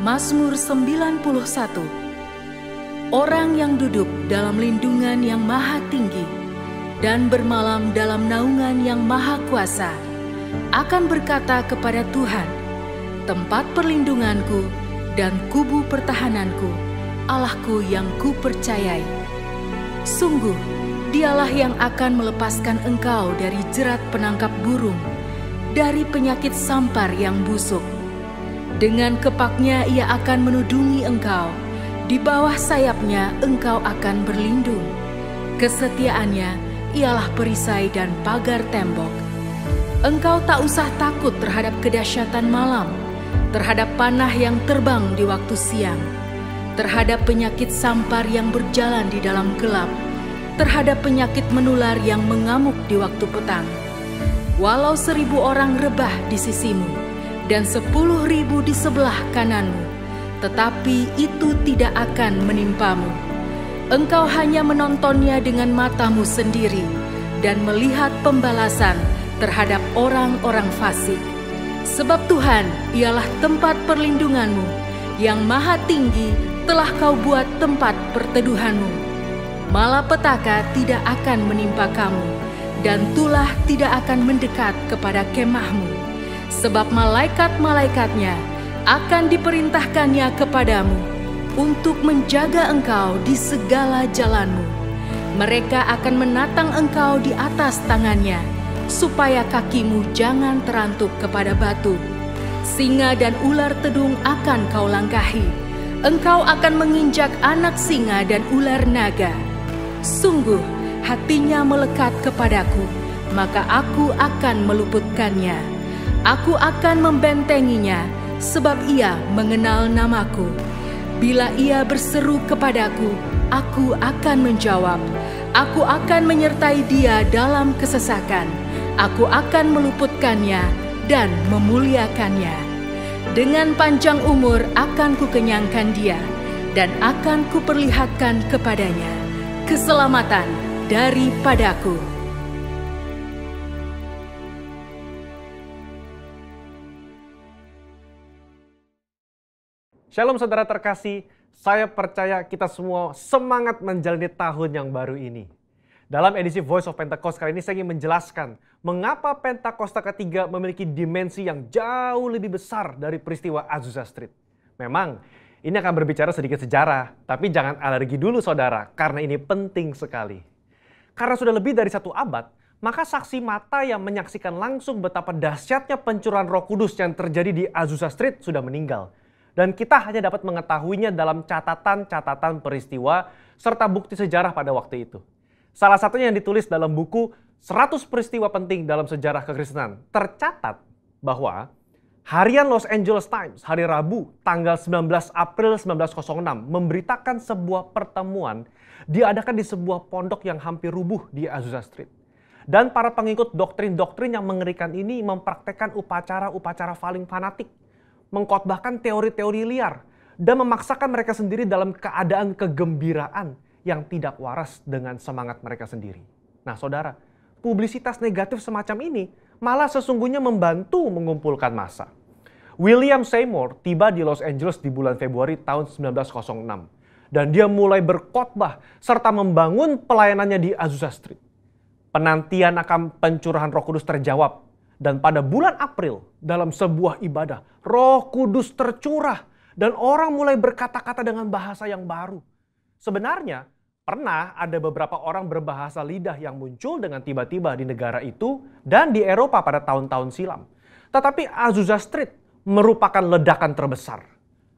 Mazmur 91. Orang yang duduk dalam lindungan yang maha tinggi dan bermalam dalam naungan yang maha kuasa akan berkata kepada Tuhan, tempat perlindunganku dan kubu pertahananku, Allahku yang kupercayai. Sungguh, dialah yang akan melepaskan engkau dari jerat penangkap burung, dari penyakit sampar yang busuk. Dengan kepaknya ia akan menudungi engkau, di bawah sayapnya engkau akan berlindung. Kesetiaannya ialah perisai dan pagar tembok. Engkau tak usah takut terhadap kedahsyatan malam, terhadap panah yang terbang di waktu siang, terhadap penyakit sampar yang berjalan di dalam gelap, terhadap penyakit menular yang mengamuk di waktu petang. Walau 1.000 orang rebah di sisimu, dan 10.000 di sebelah kananmu, tetapi itu tidak akan menimpamu. Engkau hanya menontonnya dengan matamu sendiri dan melihat pembalasan terhadap orang-orang fasik. Sebab Tuhan ialah tempat perlindunganmu, yang maha tinggi telah kau buat tempat perteduhanmu. Malapetaka tidak akan menimpa kamu, dan tulah tidak akan mendekat kepada kemahmu. Sebab malaikat-malaikatnya akan diperintahkannya kepadamu untuk menjaga engkau di segala jalanmu. Mereka akan menatang engkau di atas tangannya, supaya kakimu jangan terantuk kepada batu. Singa dan ular tedung akan kau langkahi. Engkau akan menginjak anak singa dan ular naga. Sungguh, hatinya melekat kepadaku, maka aku akan meluputkannya. Aku akan membentenginya, sebab ia mengenal namaku. Bila ia berseru kepadaku, aku akan menjawab. Aku akan menyertai dia dalam kesesakan. Aku akan meluputkannya dan memuliakannya. Dengan panjang umur akan kukenyangkan dia, dan akan kuperlihatkan kepadanya keselamatan daripadaku. Shalom saudara terkasih, saya percaya kita semua semangat menjalani tahun yang baru ini. Dalam edisi Voice of Pentecost kali ini saya ingin menjelaskan mengapa Pentakosta ketiga memiliki dimensi yang jauh lebih besar dari peristiwa Azusa Street. Memang ini akan berbicara sedikit sejarah, tapi jangan alergi dulu saudara, karena ini penting sekali. Karena sudah lebih dari 1 abad, maka saksi mata yang menyaksikan langsung betapa dahsyatnya pencurahan Roh Kudus yang terjadi di Azusa Street sudah meninggal. Dan kita hanya dapat mengetahuinya dalam catatan-catatan peristiwa serta bukti sejarah pada waktu itu. Salah satunya yang ditulis dalam buku 100 peristiwa penting dalam sejarah kekristenan. Tercatat bahwa harian Los Angeles Times hari Rabu tanggal 19 April 1906 memberitakan sebuah pertemuan diadakan di sebuah pondok yang hampir rubuh di Azusa Street. Dan para pengikut doktrin-doktrin yang mengerikan ini mempraktekkan upacara-upacara paling fanatik, mengkhotbahkan teori-teori liar, dan memaksakan mereka sendiri dalam keadaan kegembiraan yang tidak waras dengan semangat mereka sendiri. Nah saudara, publisitas negatif semacam ini malah sesungguhnya membantu mengumpulkan massa. William Seymour tiba di Los Angeles di bulan Februari tahun 1906. Dan dia mulai berkhotbah serta membangun pelayanannya di Azusa Street. Penantian akan pencurahan Roh Kudus terjawab. Dan pada bulan April, dalam sebuah ibadah, Roh Kudus tercurah dan orang mulai berkata-kata dengan bahasa yang baru. Sebenarnya, pernah ada beberapa orang berbahasa lidah yang muncul dengan tiba-tiba di negara itu dan di Eropa pada tahun-tahun silam. Tetapi Azusa Street merupakan ledakan terbesar.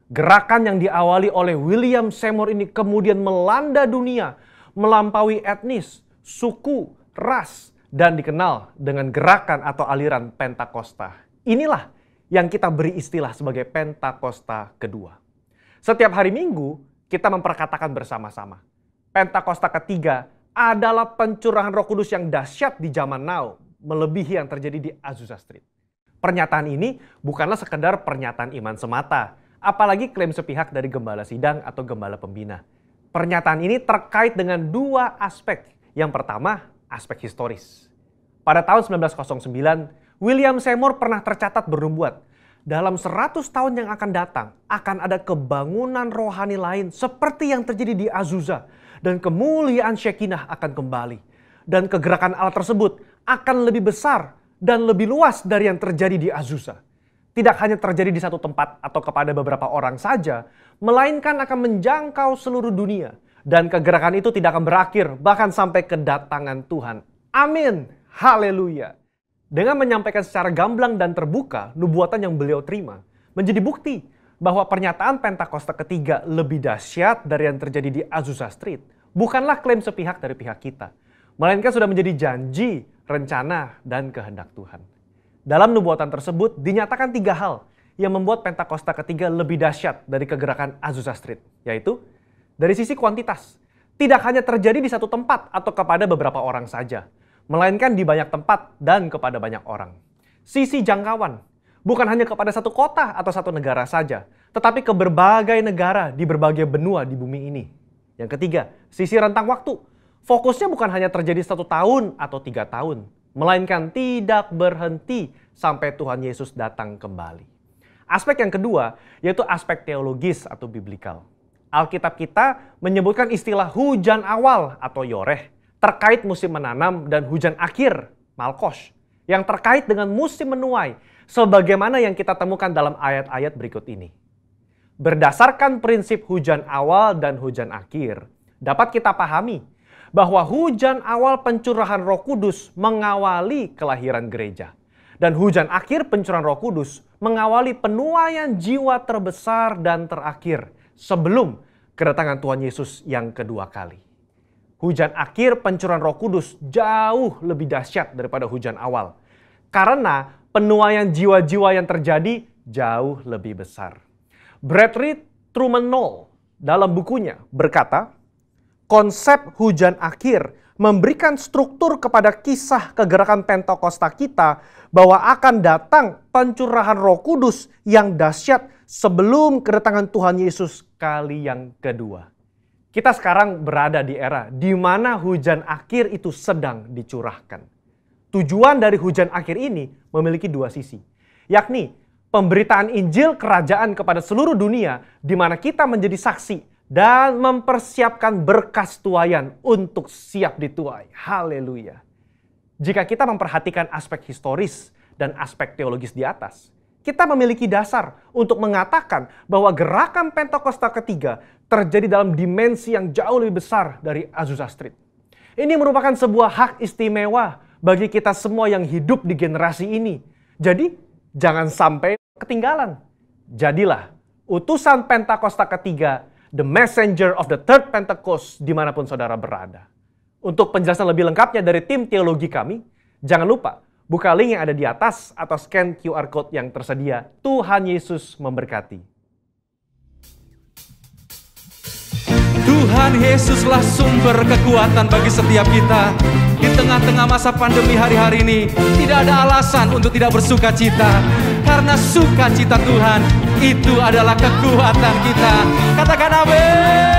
Gerakan yang diawali oleh William Seymour ini kemudian melanda dunia, melampaui etnis, suku, ras, dan dikenal dengan gerakan atau aliran Pentakosta. Inilah yang kita beri istilah sebagai Pentakosta kedua. Setiap hari Minggu, kita memperkatakan bersama-sama. Pentakosta ketiga adalah pencurahan Roh Kudus yang dahsyat di zaman now, melebihi yang terjadi di Azusa Street. Pernyataan ini bukanlah sekedar pernyataan iman semata, apalagi klaim sepihak dari gembala sidang atau gembala pembina. Pernyataan ini terkait dengan 2 aspek. Yang pertama, aspek historis. Pada tahun 1909, William Seymour pernah tercatat bernubuat dalam 100 tahun yang akan datang akan ada kebangunan rohani lain seperti yang terjadi di Azusa, dan kemuliaan Shekinah akan kembali. Dan kegerakan Allah tersebut akan lebih besar dan lebih luas dari yang terjadi di Azusa. Tidak hanya terjadi di satu tempat atau kepada beberapa orang saja, melainkan akan menjangkau seluruh dunia. Dan kegerakan itu tidak akan berakhir, bahkan sampai kedatangan Tuhan. Amin. Haleluya. Dengan menyampaikan secara gamblang dan terbuka nubuatan yang beliau terima, menjadi bukti bahwa pernyataan Pentakosta ketiga lebih dahsyat dari yang terjadi di Azusa Street bukanlah klaim sepihak dari pihak kita, melainkan sudah menjadi janji, rencana, dan kehendak Tuhan. Dalam nubuatan tersebut dinyatakan 3 hal yang membuat Pentakosta ketiga lebih dahsyat dari kegerakan Azusa Street, yaitu dari sisi kuantitas, tidak hanya terjadi di satu tempat atau kepada beberapa orang saja, melainkan di banyak tempat dan kepada banyak orang. Sisi jangkauan, bukan hanya kepada satu kota atau satu negara saja, tetapi ke berbagai negara di berbagai benua di bumi ini. Yang ketiga, sisi rentang waktu. Fokusnya bukan hanya terjadi 1 tahun atau 3 tahun, melainkan tidak berhenti sampai Tuhan Yesus datang kembali. Aspek yang kedua, yaitu aspek teologis atau biblikal. Alkitab kita menyebutkan istilah hujan awal atau yoreh, terkait musim menanam, dan hujan akhir, malkos, yang terkait dengan musim menuai, sebagaimana yang kita temukan dalam ayat-ayat berikut ini. Berdasarkan prinsip hujan awal dan hujan akhir, dapat kita pahami bahwa hujan awal pencurahan Roh Kudus mengawali kelahiran gereja, dan hujan akhir pencurahan Roh Kudus mengawali penuaian jiwa terbesar dan terakhir sebelum kedatangan Tuhan Yesus yang kedua kali. Hujan akhir pencurahan Roh Kudus jauh lebih dahsyat daripada hujan awal, karena penuaian jiwa-jiwa yang terjadi jauh lebih besar. Bradley Truman Knoll dalam bukunya berkata, konsep hujan akhir memberikan struktur kepada kisah kegerakan Pentakosta kita bahwa akan datang pencurahan Roh Kudus yang dahsyat sebelum kedatangan Tuhan Yesus kali yang kedua. Kita sekarang berada di era di mana hujan akhir itu sedang dicurahkan. Tujuan dari hujan akhir ini memiliki 2 sisi, yakni pemberitaan Injil Kerajaan kepada seluruh dunia di mana kita menjadi saksi dan mempersiapkan berkas tuaian untuk siap dituai. Haleluya. Jika kita memperhatikan aspek historis dan aspek teologis di atas, kita memiliki dasar untuk mengatakan bahwa gerakan Pentakosta ketiga terjadi dalam dimensi yang jauh lebih besar dari Azusa Street. Ini merupakan sebuah hak istimewa bagi kita semua yang hidup di generasi ini. Jadi, jangan sampai ketinggalan. Jadilah utusan Pentakosta ketiga, the messenger of the third Pentecost, dimanapun saudara berada. Untuk penjelasan lebih lengkapnya dari tim teologi kami, jangan lupa buka link yang ada di atas atau scan QR Code yang tersedia. Tuhan Yesus memberkati. Tuhan Yesuslah sumber kekuatan bagi setiap kita. Di tengah-tengah masa pandemi hari-hari ini, tidak ada alasan untuk tidak bersuka cita. Karena sukacita Tuhan, itu adalah kekuatan kita. Katakan amin.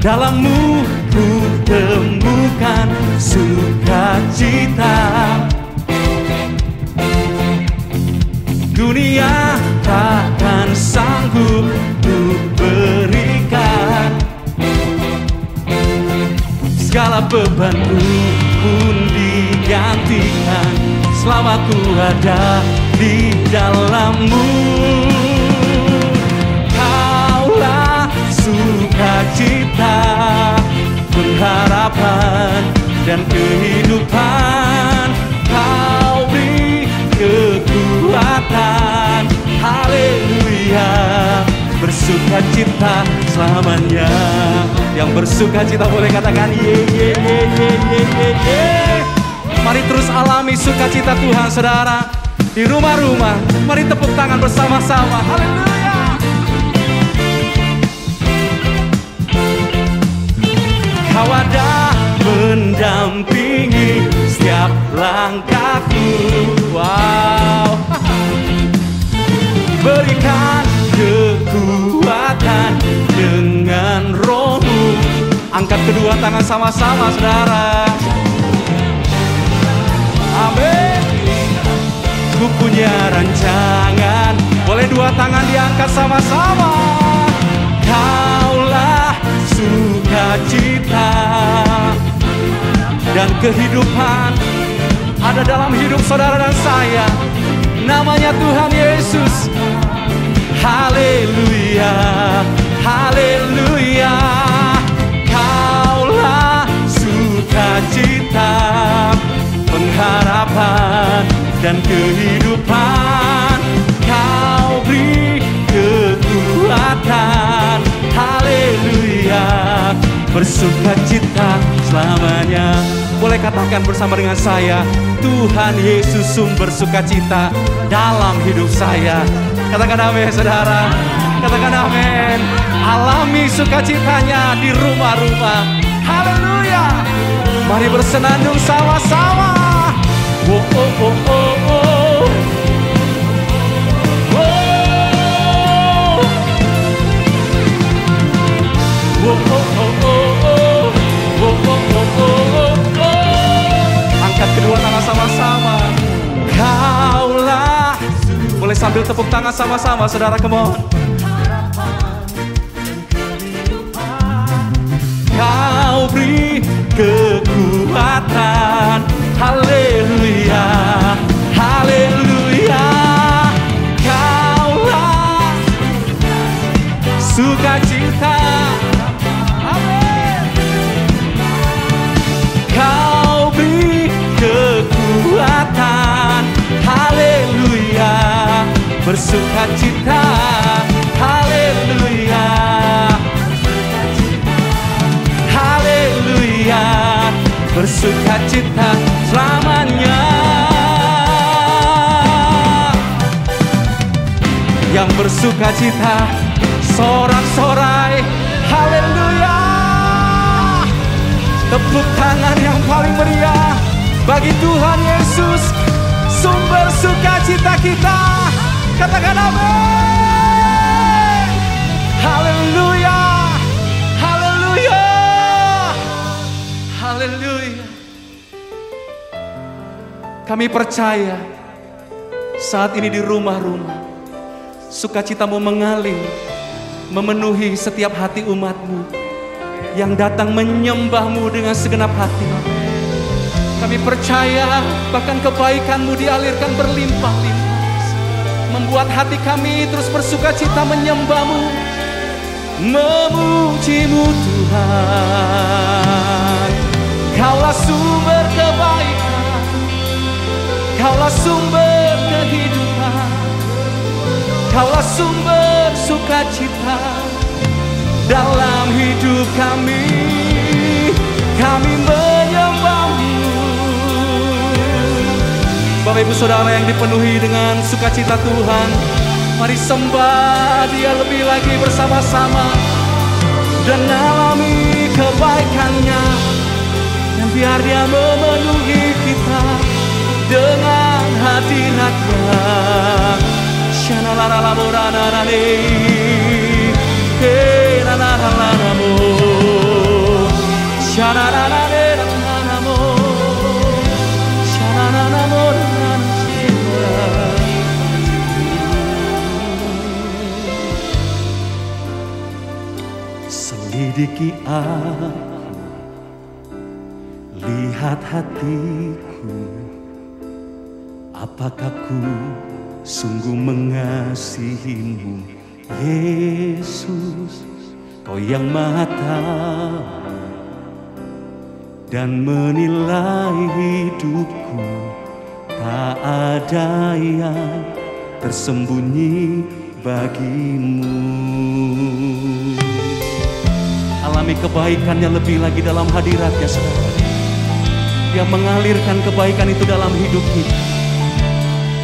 Dalam-Mu ku temukan sukacita. Dunia takkan sanggup ku berikan. Segala bebanku pun digantikan selama ku ada di dalam-Mu. Kaulah sukacita, pengharapan dan kehidupan. Kau beri kekuatan. Haleluya. Bersukacita selamanya. Yang bersukacita boleh katakan ye ye ye ye ye ye ye. Mari terus alami sukacita Tuhan saudara. Di rumah-rumah, mari tepuk tangan bersama-sama. Haleluya. Kau ada mendampingi setiap langkahku. Wow. Berikan kekuatan dengan Roh-Mu. Angkat kedua tangan sama-sama saudara. Amin. Ku punya rancangan. Boleh dua tangan diangkat sama-sama. Kaulah sukacita dan kehidupan ada dalam hidup saudara dan saya. Namanya Tuhan Yesus. Haleluya, haleluya. Kaulah sukacita, pengharapan dan kehidupan. Kau beri kekuatan. Haleluya, bersukacita selamanya. Boleh katakan bersama dengan saya, Tuhan Yesus sumber sukacita dalam hidup saya. Katakan amin saudara. Katakan amin. Alami sukacitanya di rumah-rumah. Haleluya. Mari bersenandung sama-sama. Oh, oh, oh, oh, oh. Oh, oh, oh, oh, oh. Oh, oh, oh, oh, oh. Angkat kedua tangan sama-sama. Kaulah. Boleh sambil tepuk tangan sama-sama saudara, come on. Kau beri kekuatan. Haleluya, haleluya. Kaulah sukacita. Amin. Kau beri kekuatan. Haleluya, bersukacita. Haleluya, haleluya, bersukacita selamanya. Yang bersukacita sorak-sorai. Haleluya. Tepuk tangan yang paling meriah bagi Tuhan Yesus, sumber sukacita kita. Katakan amin. Haleluya, haleluya, haleluya. Kami percaya saat ini di rumah-rumah sukacitamu mengalir, memenuhi setiap hati umatmu yang datang menyembahmu dengan segenap hati. Kami percaya bahkan kebaikanmu dialirkan berlimpah-limpah, membuat hati kami terus bersukacita menyembahmu, memujimu Tuhan. Kaulah sumber kebaikan, Kaulah sumber kehidupan, Kaulah sumber sukacita dalam hidup kami. Kami menyembah-Mu. Bapak Ibu Saudara yang dipenuhi dengan sukacita Tuhan, mari sembah Dia lebih lagi bersama-sama dan alami kebaikan-Nya, dan biar Dia memenuhi kita dengan hadirat-Nya. Shanalalamurana-rane, Kenanalalamo, Shanalalalamo, Shanalalamurana. Selidiki aku, lihat hatiku, apakah ku sungguh mengasihi-Mu, Yesus, Kau yang Maha Tahu dan menilai hidupku. Tak ada yang tersembunyi bagi-Mu. Alami kebaikan-Nya lebih lagi dalam hadirat-Nya, saudara. Dia mengalirkan kebaikan itu dalam hidup kita.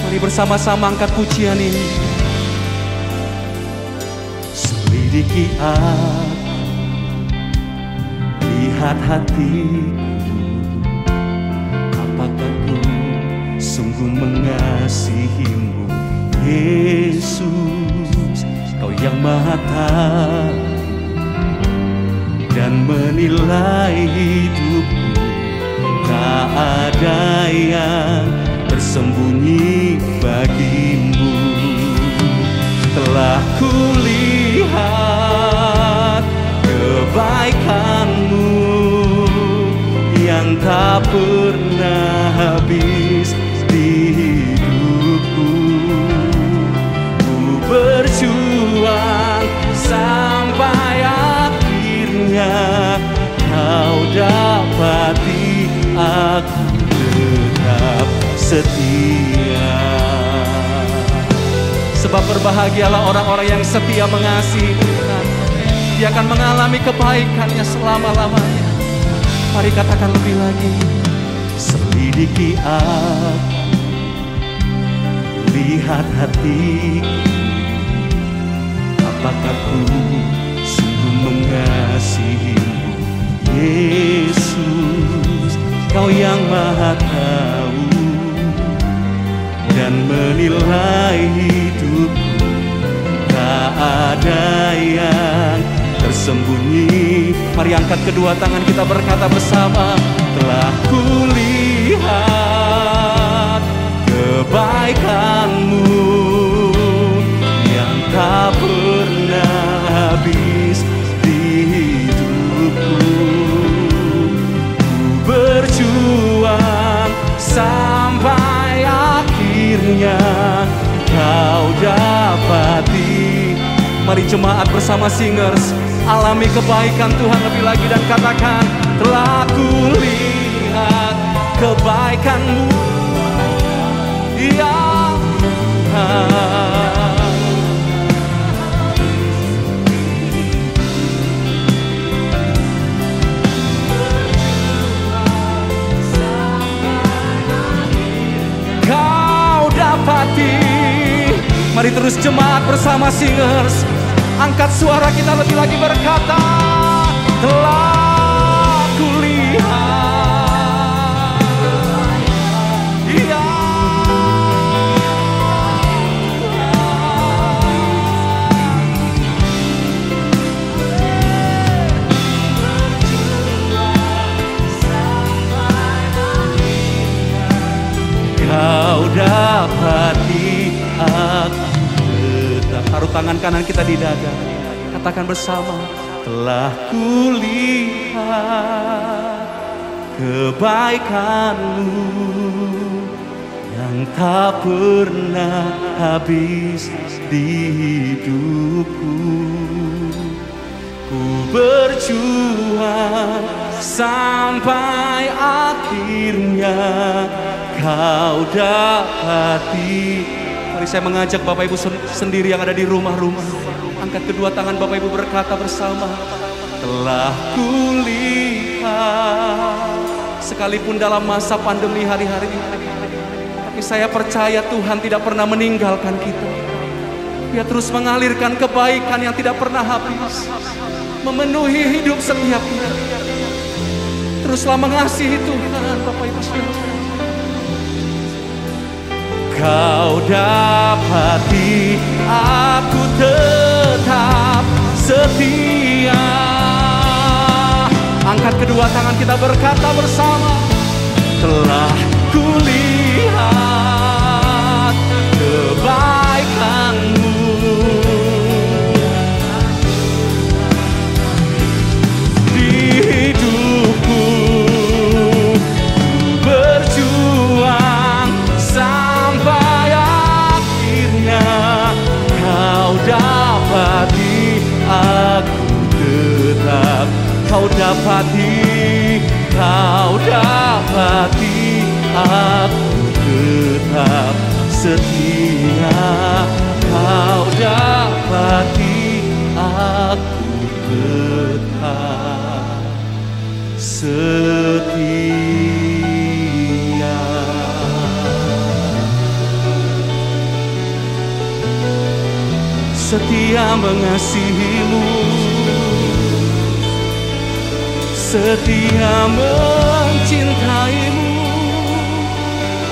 Mari bersama-sama angkat pujian ini. Selidiki aku, lihat hatiku, apakah ku sungguh mengasihi-Mu, Yesus, Kau yang Maha Tahu dan menilai hidupku. Tak ada yang tersembunyi tak pernah habis di hidupku. Ku berjuang sampai akhirnya kau dapati aku tetap setia. Sebab berbahagialah orang-orang yang setia mengasihi Tuhan. Dia akan mengalami kebaikannya selama-lamanya. Mari katakan lebih lagi. Selidiki aku, lihat hatiku, apakah ku sungguh mengasihimu, Yesus. Kau yang Maha tahu dan menilai hidupku, tak ada yang tersembunyi. Mari angkat kedua tangan kita berkata bersama. Telah kulihat kebaikanmu yang tak pernah habis di hidupku. Ku berjuang sampai akhirnya kau dapati. Mari jemaat bersama singers alami kebaikan Tuhan lebih lagi dan katakan, telah kulihat kebaikanmu ya Tuhan. Kau dapati. Mari terus jemaat bersama singers angkat suara kita lebih lagi berkata, telah kulihat ya kau dapati aku. Taruh tangan kanan kita di dada. Katakan bersama. Telah kulihat kebaikanmu yang tak pernah habis di hidupku. Ku berjuang sampai akhirnya kau dapati. Mari saya mengajak Bapak Ibu sendiri yang ada di rumah-rumah. Angkat kedua tangan Bapak Ibu berkata bersama. Telah kulihat. Sekalipun dalam masa pandemi hari-hari ini, tapi saya percaya Tuhan tidak pernah meninggalkan kita. Dia terus mengalirkan kebaikan yang tidak pernah habis, memenuhi hidup setiap kita. Teruslah mengasihi Tuhan Bapak Ibu saudara. Kau dapati aku tetap setia. Angkat kedua tangan kita berkata bersama. Telah kulihat kebaikanmu di hidupku. Ku berjuang sampai akhirnya kau dapati aku tetap. Kau dapati, kau dapati aku tetap setia. Kau dapati aku tetap setia. Setia mengasihimu, setia mencintaimu,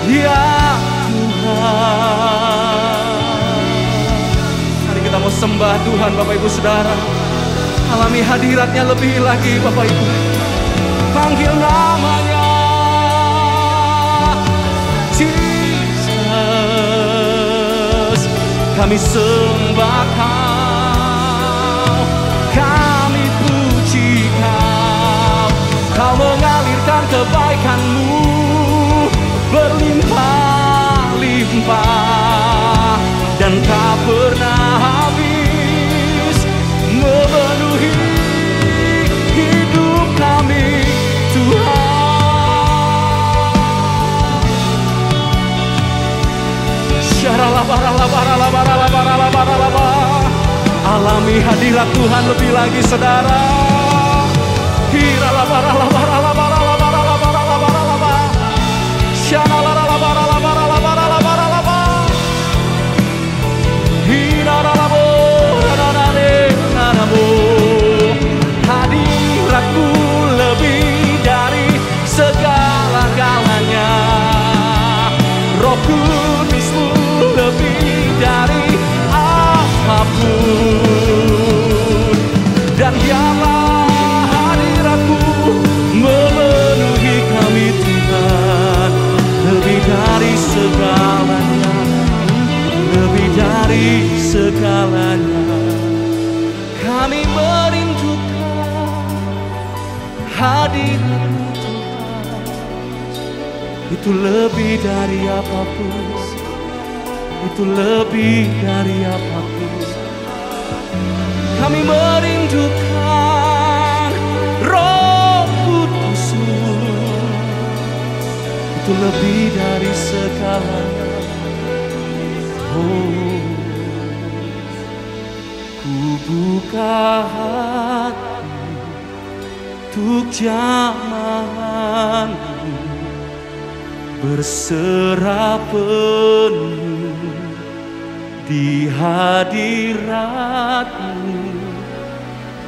ya Tuhan. Mari kita mau sembah Tuhan Bapak Ibu Saudara. Alami hadiratnya lebih lagi Bapak Ibu. Panggil namanya Jesus. Kami sembah Kau, kami puji Kau. Kau mengalirkan kebaikan-Mu alami hadirat Tuhan lebih lagi, saudara. Hadiratmu lebih dari segala-galanya, Roh Kudusmu lebih dari apapun, dan biarlah hadiratmu memenuhi kami Tuhan, lebih dari segalanya, lebih dari segalanya. Kami merindukan hadirat-Mu Tuhan, itu lebih dari apapun, itu lebih dari apapun. Kami merindukan Roh Kudus-Mu, itu lebih dari segalanya. Oh, ku buka hati untuk jamahan-Mu, berserah penuh di hadirat-Mu.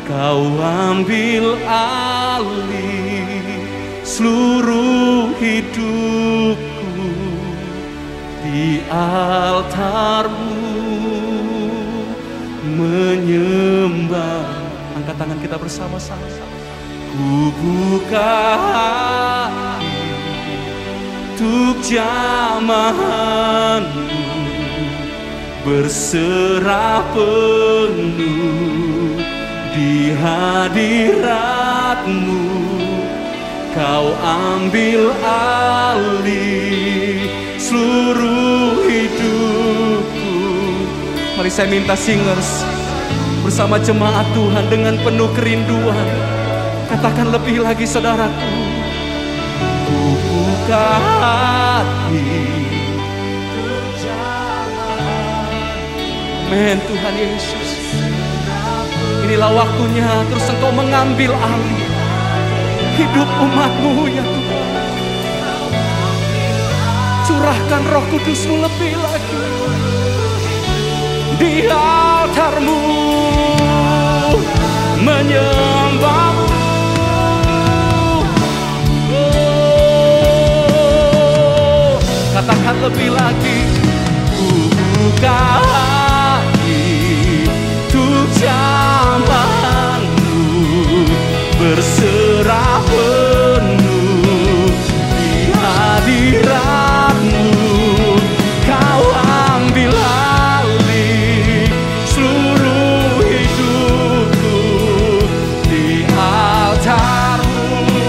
Kau ambil alih seluruh hidupku di altar-Mu, menyembah. Angkat tangan kita bersama-sama. Ku buka hati untuk jamahan-Mu, berserah penuh di hadirat-Mu. Kau ambil alih seluruh hidupku. Mari saya minta singers bersama jemaat Tuhan dengan penuh kerinduan, katakan lebih lagi, saudaraku. Ku buka hati, amin Tuhan Yesus. Inilah waktunya terus Engkau mengambil alih hidup umat-Mu ya Tuhan. Curahkan Roh Kudus-Mu lebih lagi di altar-Mu, menyembah-Mu. Oh, katakan lebih lagi. Ku buka hati untuk jamahan-Mu, berserah penuh di hadirat-Mu. Kau ambil alih seluruh hidupku di altar-Mu.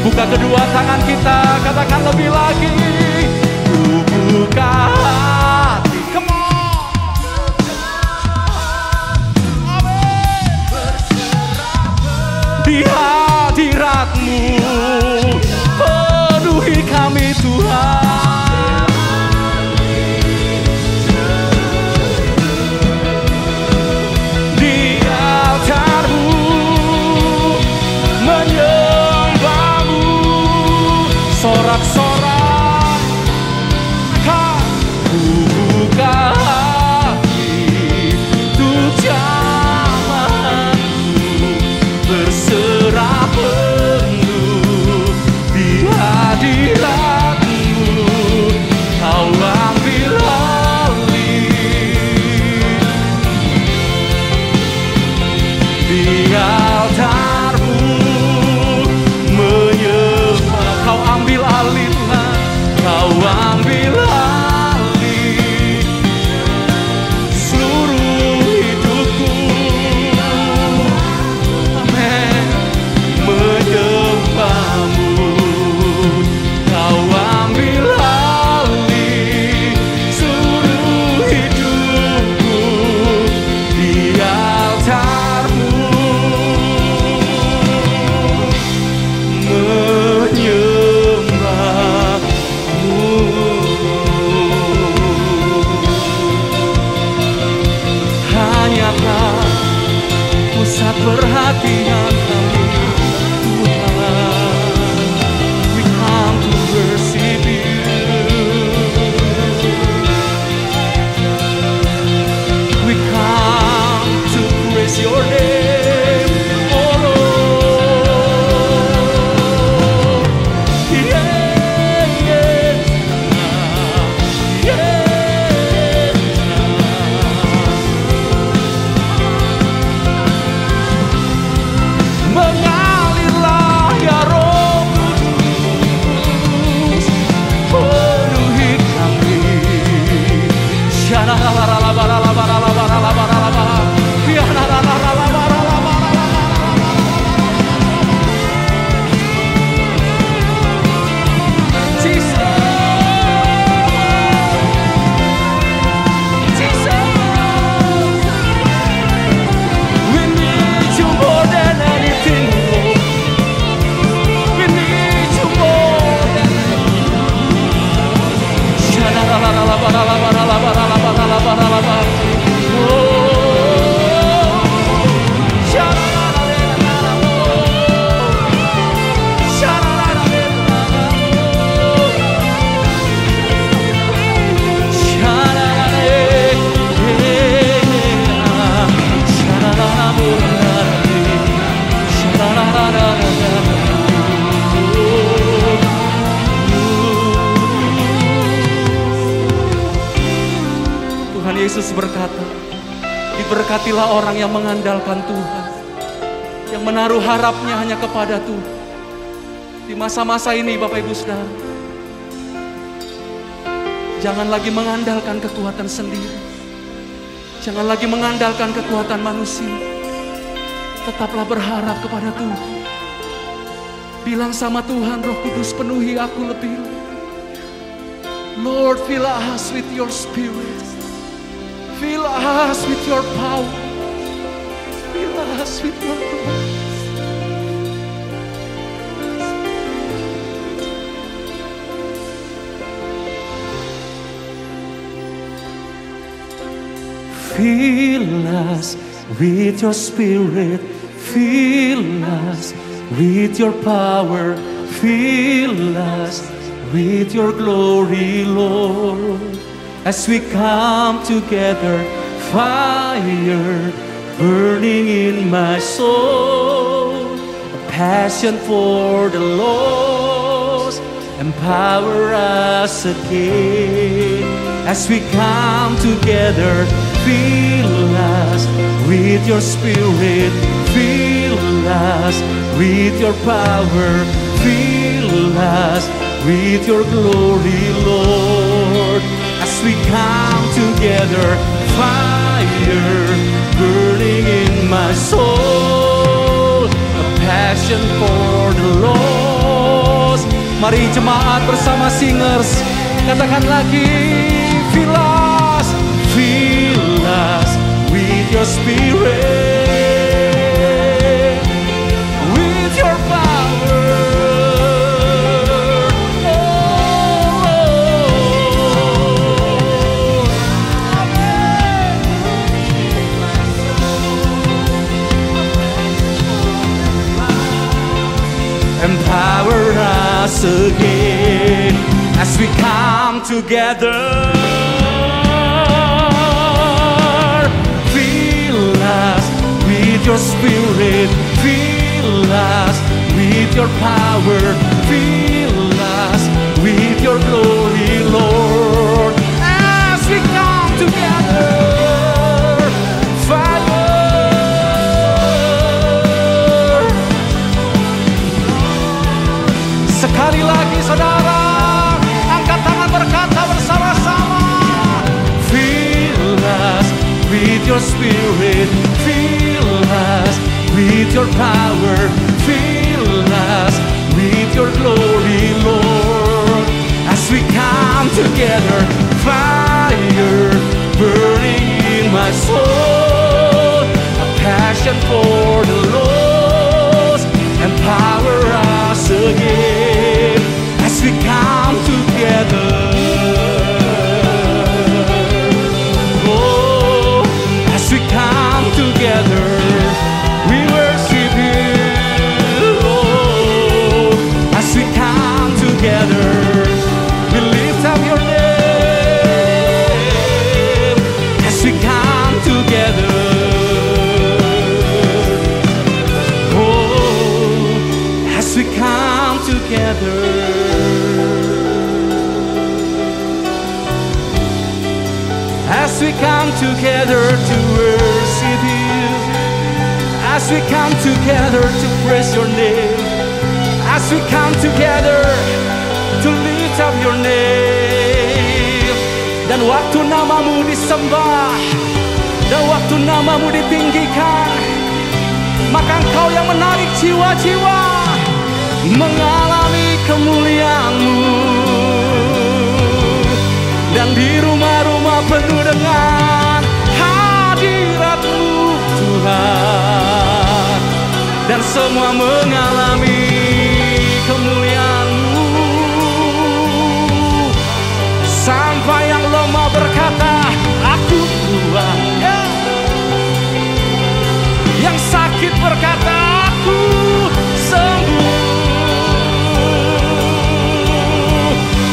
Buka kedua tangan kita, katakan lebih lagi. Ku buka hati, come on. Di hadirat-Mu, penuhi kami Tuhan. Di altar-Mu, menyembah-Mu, sorak-sorak. Ku buka hati untuk jamahan-Mu, berserah penuh di hadirat-Mu. Kau ambil alih di altar-Mu, menyembah. Kau ambil alih Tuhan. Yesus berkata, diberkatilah orang yang mengandalkan Tuhan, yang menaruh harapnya hanya kepada Tuhan. Di masa-masa ini Bapak Ibu Saudara, jangan lagi mengandalkan kekuatan sendiri, jangan lagi mengandalkan kekuatan manusia. Tetaplah berharap kepada Tuhan. Bilang sama Tuhan, Roh Kudus penuhi aku lebih. Lord, fill us with your spirit. Fill us with your power. Fill us with your glory. Fill us with your spirit. Fill us with your power. Fill us with your glory, Lord. As we come together, fire burning in my soul, a passion for the lost, empower us again. As we come together, fill us with your spirit, fill us with your power, fill us with your glory, Lord. As we come together, fire burning in my soul, a passion for the lost. Mari jemaat bersama singers, katakan lagi, fill us with your spirit, with your power. Empower us again as we come together. Fill us with your spirit, fill us with your power, fill us with your glory, Lord. As we come together, fire. Sekali lagi saudara, angkat tangan berkata bersama-sama. Fill us with your spirit, fill us with your power, fill us with your glory, Lord. As we come together, fire burning in my soul, a passion for the lost, empower us again. As we come together, oh, as we come together, we worship you. Oh, as we come together, we lift up your name. As we come together, oh, as we come together. As we come together to worship you, as we come together to praise your name, as we come together to lift up your name. Dan waktu namamu disembah, dan waktu namamu ditinggikan, maka engkau yang menarik jiwa-jiwa mengalami kemuliaan-Mu. Dan di rumah-rumah penuh dengan hadirat-Mu Tuhan, dan semua mengalami kemuliaan-Mu. Sampai yang lemah berkata, aku kuat. Yang sakit berkata, aku sembuh.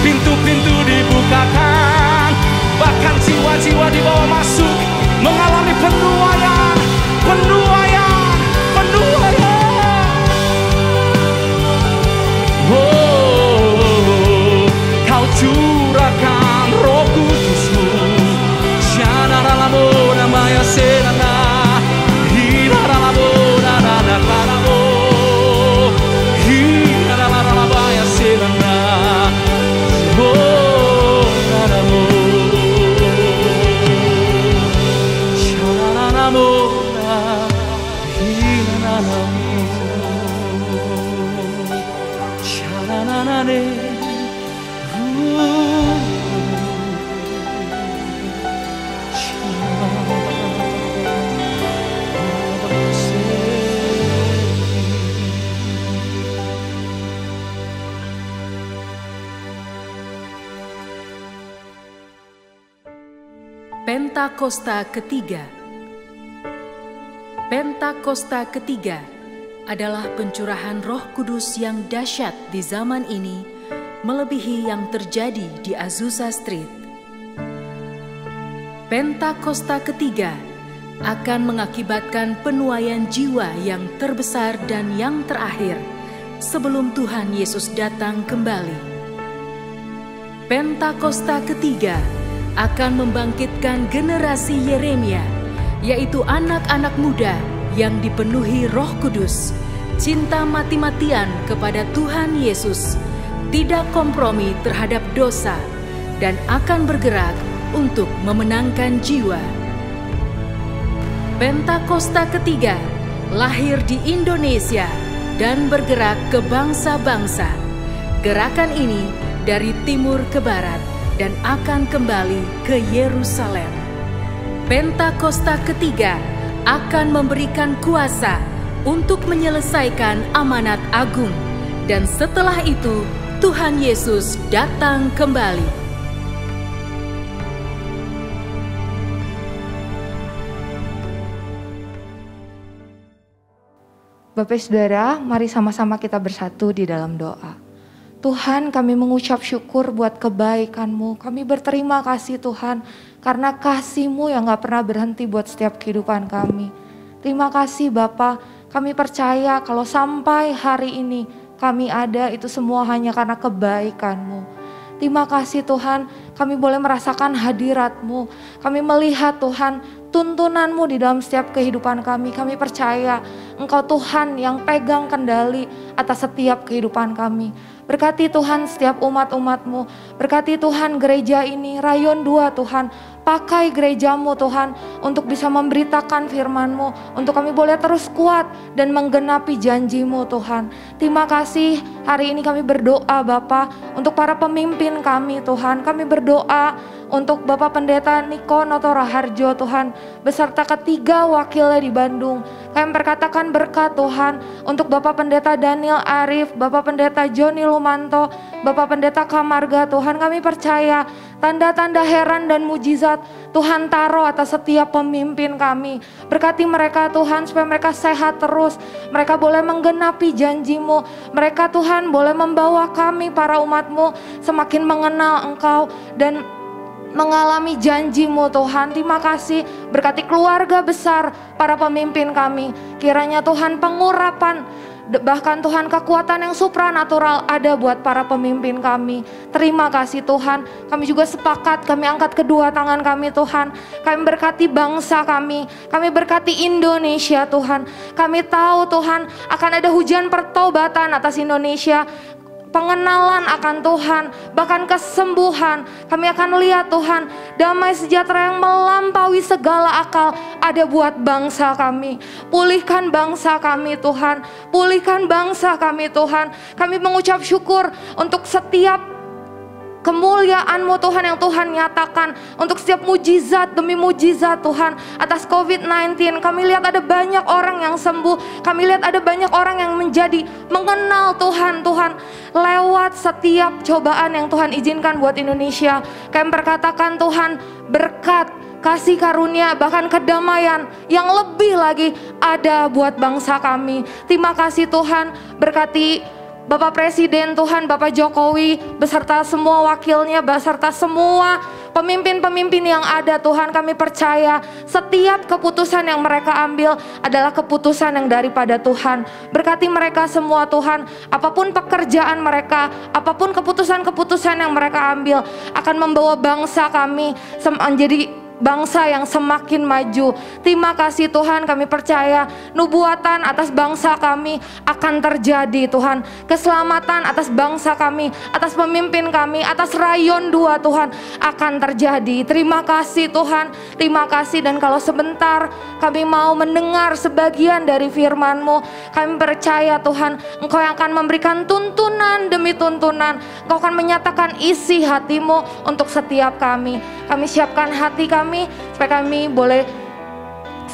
Pintu-pintu dibukakan, bahkan jiwa-jiwa dibawa masuk, mengalami penuaian, penuaian, penuaian. Tuhan Pentakosta ketiga. Pentakosta ketiga adalah pencurahan Roh Kudus yang dahsyat di zaman ini, melebihi yang terjadi di Azusa Street. Pentakosta ketiga akan mengakibatkan penuaian jiwa yang terbesar dan yang terakhir sebelum Tuhan Yesus datang kembali. Pentakosta ketiga akan membangkitkan generasi Yeremia, yaitu anak-anak muda yang dipenuhi Roh Kudus, cinta mati-matian kepada Tuhan Yesus, tidak kompromi terhadap dosa, dan akan bergerak untuk memenangkan jiwa. Pentakosta ketiga lahir di Indonesia dan bergerak ke bangsa-bangsa. Gerakan ini dari timur ke barat dan akan kembali ke Yerusalem. Pentakosta ketiga akan memberikan kuasa untuk menyelesaikan amanat agung, dan setelah itu Tuhan Yesus datang kembali. Bapak Saudara, mari sama-sama kita bersatu di dalam doa. Tuhan, kami mengucap syukur buat kebaikan-Mu. Kami berterima kasih Tuhan, karena kasih-Mu yang gak pernah berhenti buat setiap kehidupan kami. Terima kasih Bapa, kami percaya kalau sampai hari ini kami ada, itu semua hanya karena kebaikan-Mu. Terima kasih Tuhan, kami boleh merasakan hadirat-Mu. Kami melihat Tuhan, tuntunan-Mu di dalam setiap kehidupan kami. Kami percaya Engkau Tuhan yang pegang kendali atas setiap kehidupan kami. Berkati Tuhan setiap umat-umat-Mu. Berkati Tuhan gereja ini, Rayon 2 Tuhan. Pakai gereja-Mu Tuhan untuk bisa memberitakan firman-Mu. Untuk kami boleh terus kuat dan menggenapi janji-Mu Tuhan. Terima kasih hari ini kami berdoa Bapa untuk para pemimpin kami Tuhan. Kami berdoa untuk Bapak Pendeta Niko Noto Raharjo Tuhan, beserta ketiga wakilnya di Bandung. Kami berkatakan berkat Tuhan untuk Bapak Pendeta Daniel Arif, Bapak Pendeta Joni Lumanto, Bapak Pendeta Kamarga Tuhan. Kami percaya tanda-tanda heran dan mujizat Tuhan taruh atas setiap pemimpin kami. Berkati mereka Tuhan supaya mereka sehat terus. Mereka boleh menggenapi janji-Mu. Mereka Tuhan boleh membawa kami para umat-Mu semakin mengenal Engkau dan mengalami janji-Mu Tuhan. Terima kasih, berkati keluarga besar para pemimpin kami. Kiranya Tuhan pengurapan, bahkan Tuhan kekuatan yang supranatural ada buat para pemimpin kami. Terima kasih Tuhan. Kami juga sepakat, kami angkat kedua tangan kami Tuhan. Kami berkati bangsa kami berkati Indonesia Tuhan. Kami tahu Tuhan akan ada hujan pertobatan atas Indonesia, pengenalan akan Tuhan, bahkan kesembuhan. Kami akan lihat Tuhan, damai sejahtera yang melampaui segala akal ada buat bangsa kami. Pulihkan bangsa kami Tuhan, pulihkan bangsa kami Tuhan. Kami mengucap syukur untuk setiap kemuliaan-Mu Tuhan yang Tuhan nyatakan, untuk setiap mujizat demi mujizat Tuhan atas COVID-19. Kami lihat ada banyak orang yang sembuh. Kami lihat ada banyak orang yang menjadi mengenal Tuhan lewat setiap cobaan yang Tuhan izinkan buat Indonesia. Kami berkatakan Tuhan, berkat, kasih karunia, bahkan kedamaian yang lebih lagi ada buat bangsa kami. Terima kasih Tuhan, berkati Bapak Presiden Tuhan, Bapak Jokowi, beserta semua wakilnya, beserta semua pemimpin-pemimpin yang ada Tuhan. Kami percaya setiap keputusan yang mereka ambil adalah keputusan yang daripada Tuhan. Berkati mereka semua Tuhan, apapun pekerjaan mereka, apapun keputusan-keputusan yang mereka ambil, akan membawa bangsa kami menjadi bangsa yang semakin maju. Terima kasih Tuhan, kami percaya nubuatan atas bangsa kami akan terjadi Tuhan. Keselamatan atas bangsa kami, atas pemimpin kami, atas rayon 2 Tuhan akan terjadi. Terima kasih Tuhan, terima kasih. Dan kalau sebentar kami mau mendengar sebagian dari firman-Mu, kami percaya Tuhan, Engkau yang akan memberikan tuntunan demi tuntunan. Engkau akan menyatakan isi hati-Mu untuk setiap kami. Kami siapkan hati kami supaya kami boleh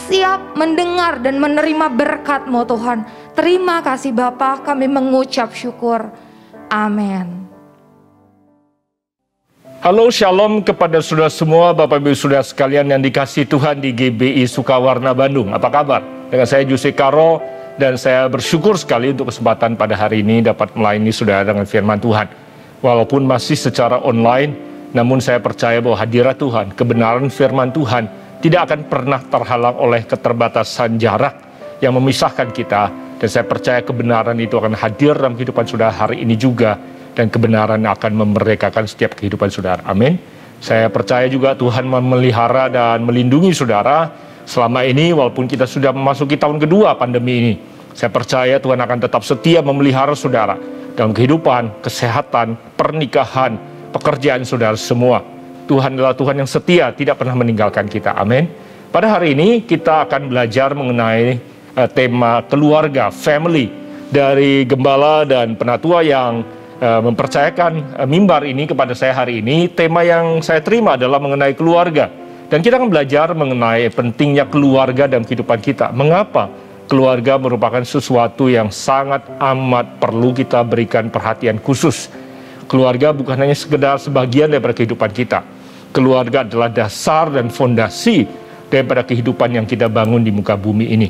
siap mendengar dan menerima berkat-Mu Tuhan. Terima kasih Bapa, kami mengucap syukur. Amin. Halo, shalom kepada saudara semua, Bapak Ibu saudara sekalian yang dikasihi Tuhan di GBI Sukawarna Bandung. Apa kabar? Dengan saya Jose Caro, dan saya bersyukur sekali untuk kesempatan pada hari ini dapat melayani saudara dengan firman Tuhan. Walaupun masih secara online, namun saya percaya bahwa hadirat Tuhan, kebenaran firman Tuhan tidak akan pernah terhalang oleh keterbatasan jarak yang memisahkan kita. Dan saya percaya kebenaran itu akan hadir dalam kehidupan saudara hari ini juga. Dan kebenaran akan memerdekakan setiap kehidupan saudara. Amin. Saya percaya juga Tuhan memelihara dan melindungi saudara selama ini, walaupun kita sudah memasuki tahun kedua pandemi ini. Saya percaya Tuhan akan tetap setia memelihara saudara dalam kehidupan, kesehatan, pernikahan, pekerjaan saudara semua. Tuhan adalah Tuhan yang setia, tidak pernah meninggalkan kita. Amin. Pada hari ini kita akan belajar mengenai tema keluarga, family, dari gembala dan penatua yang mempercayakan mimbar ini kepada saya hari ini. Tema yang saya terima adalah mengenai keluarga, dan kita akan belajar mengenai pentingnya keluarga dalam kehidupan kita. Mengapa keluarga merupakan sesuatu yang sangat amat perlu kita berikan perhatian khusus. Keluarga bukan hanya sekedar sebagian daripada kehidupan kita. Keluarga adalah dasar dan fondasi daripada kehidupan yang kita bangun di muka bumi ini.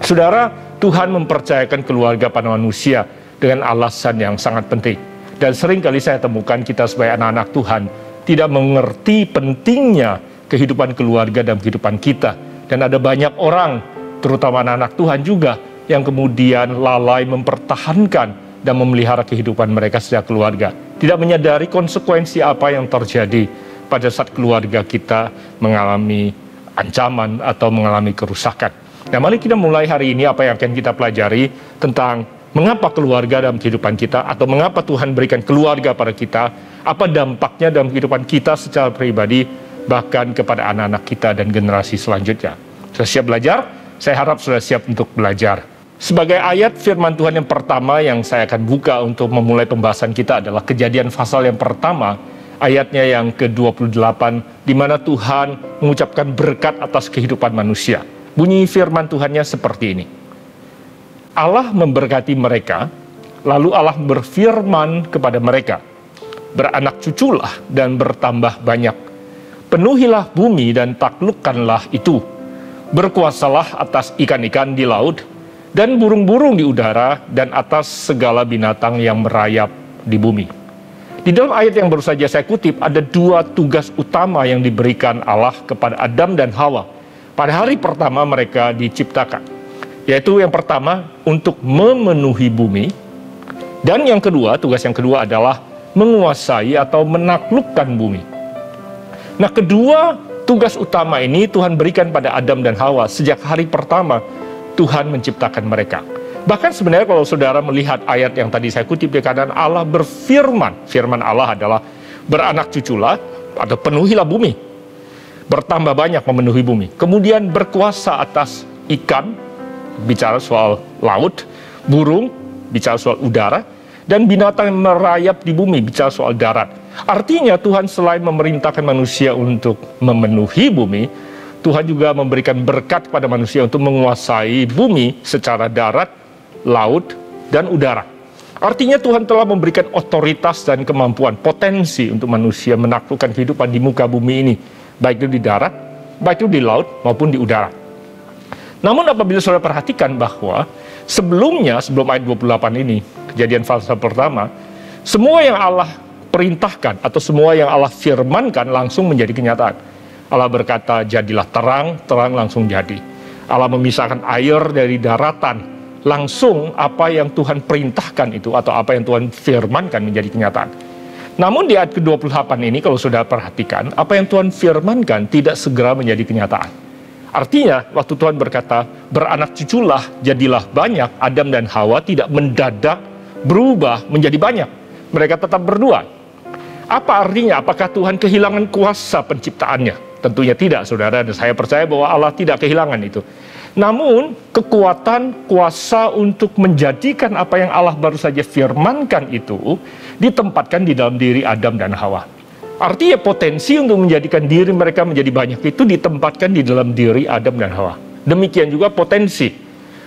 Saudara, Tuhan mempercayakan keluarga pada manusia dengan alasan yang sangat penting. Dan sering kali saya temukan kita sebagai anak-anak Tuhan tidak mengerti pentingnya kehidupan keluarga dalam kehidupan kita. Dan ada banyak orang, terutama anak-anak Tuhan juga, yang kemudian lalai mempertahankan dan memelihara kehidupan mereka sejak keluarga. Tidak menyadari konsekuensi apa yang terjadi pada saat keluarga kita mengalami ancaman atau mengalami kerusakan. Nah, mari kita mulai hari ini apa yang akan kita pelajari tentang mengapa keluarga dalam kehidupan kita, atau mengapa Tuhan berikan keluarga pada kita, apa dampaknya dalam kehidupan kita secara pribadi, bahkan kepada anak-anak kita dan generasi selanjutnya. Sudah siap belajar? Saya harap sudah siap untuk belajar. Sebagai ayat firman Tuhan yang pertama yang saya akan buka untuk memulai pembahasan kita adalah Kejadian pasal yang pertama, ayatnya yang ke-28, di mana Tuhan mengucapkan berkat atas kehidupan manusia. Bunyi firman Tuhannya seperti ini. Allah memberkati mereka, lalu Allah berfirman kepada mereka, beranak cuculah dan bertambah banyak. Penuhilah bumi dan taklukkanlah itu. Berkuasalah atas ikan-ikan di laut, dan burung-burung di udara, dan atas segala binatang yang merayap di bumi. Di dalam ayat yang baru saja saya kutip, ada dua tugas utama yang diberikan Allah kepada Adam dan Hawa pada hari pertama mereka diciptakan. Yaitu yang pertama, untuk memenuhi bumi. Dan yang kedua, tugas yang kedua adalah menguasai atau menaklukkan bumi. Nah, kedua tugas utama ini Tuhan berikan pada Adam dan Hawa sejak hari pertama Tuhan menciptakan mereka. Bahkan sebenarnya kalau saudara melihat ayat yang tadi saya kutip di kanan, Allah berfirman. Firman Allah adalah beranak cuculah atau penuhilah bumi. Bertambah banyak memenuhi bumi. Kemudian berkuasa atas ikan, bicara soal laut, burung, bicara soal udara, dan binatang yang merayap di bumi, bicara soal darat. Artinya Tuhan selain memerintahkan manusia untuk memenuhi bumi, Tuhan juga memberikan berkat kepada manusia untuk menguasai bumi secara darat, laut, dan udara. Artinya Tuhan telah memberikan otoritas dan kemampuan, potensi untuk manusia menaklukkan kehidupan di muka bumi ini, baik itu di darat, baik itu di laut, maupun di udara. Namun apabila saudara perhatikan bahwa sebelumnya, sebelum ayat 28 ini, Kejadian pasal pertama, semua yang Allah perintahkan atau semua yang Allah firmankan langsung menjadi kenyataan. Allah berkata, jadilah terang, terang langsung jadi. Allah memisahkan air dari daratan, langsung apa yang Tuhan perintahkan itu atau apa yang Tuhan firmankan menjadi kenyataan. Namun di ayat ke-28 ini kalau sudah perhatikan, apa yang Tuhan firmankan tidak segera menjadi kenyataan. Artinya, waktu Tuhan berkata, beranak cuculah, jadilah banyak, Adam dan Hawa tidak mendadak berubah menjadi banyak. Mereka tetap berdua. Apa artinya? Apakah Tuhan kehilangan kuasa penciptaannya? Tentunya tidak, saudara. Dan saya percaya bahwa Allah tidak kehilangan itu. Namun, kekuatan, kuasa untuk menjadikan apa yang Allah baru saja firmankan itu ditempatkan di dalam diri Adam dan Hawa. Artinya potensi untuk menjadikan diri mereka menjadi banyak itu ditempatkan di dalam diri Adam dan Hawa. Demikian juga potensi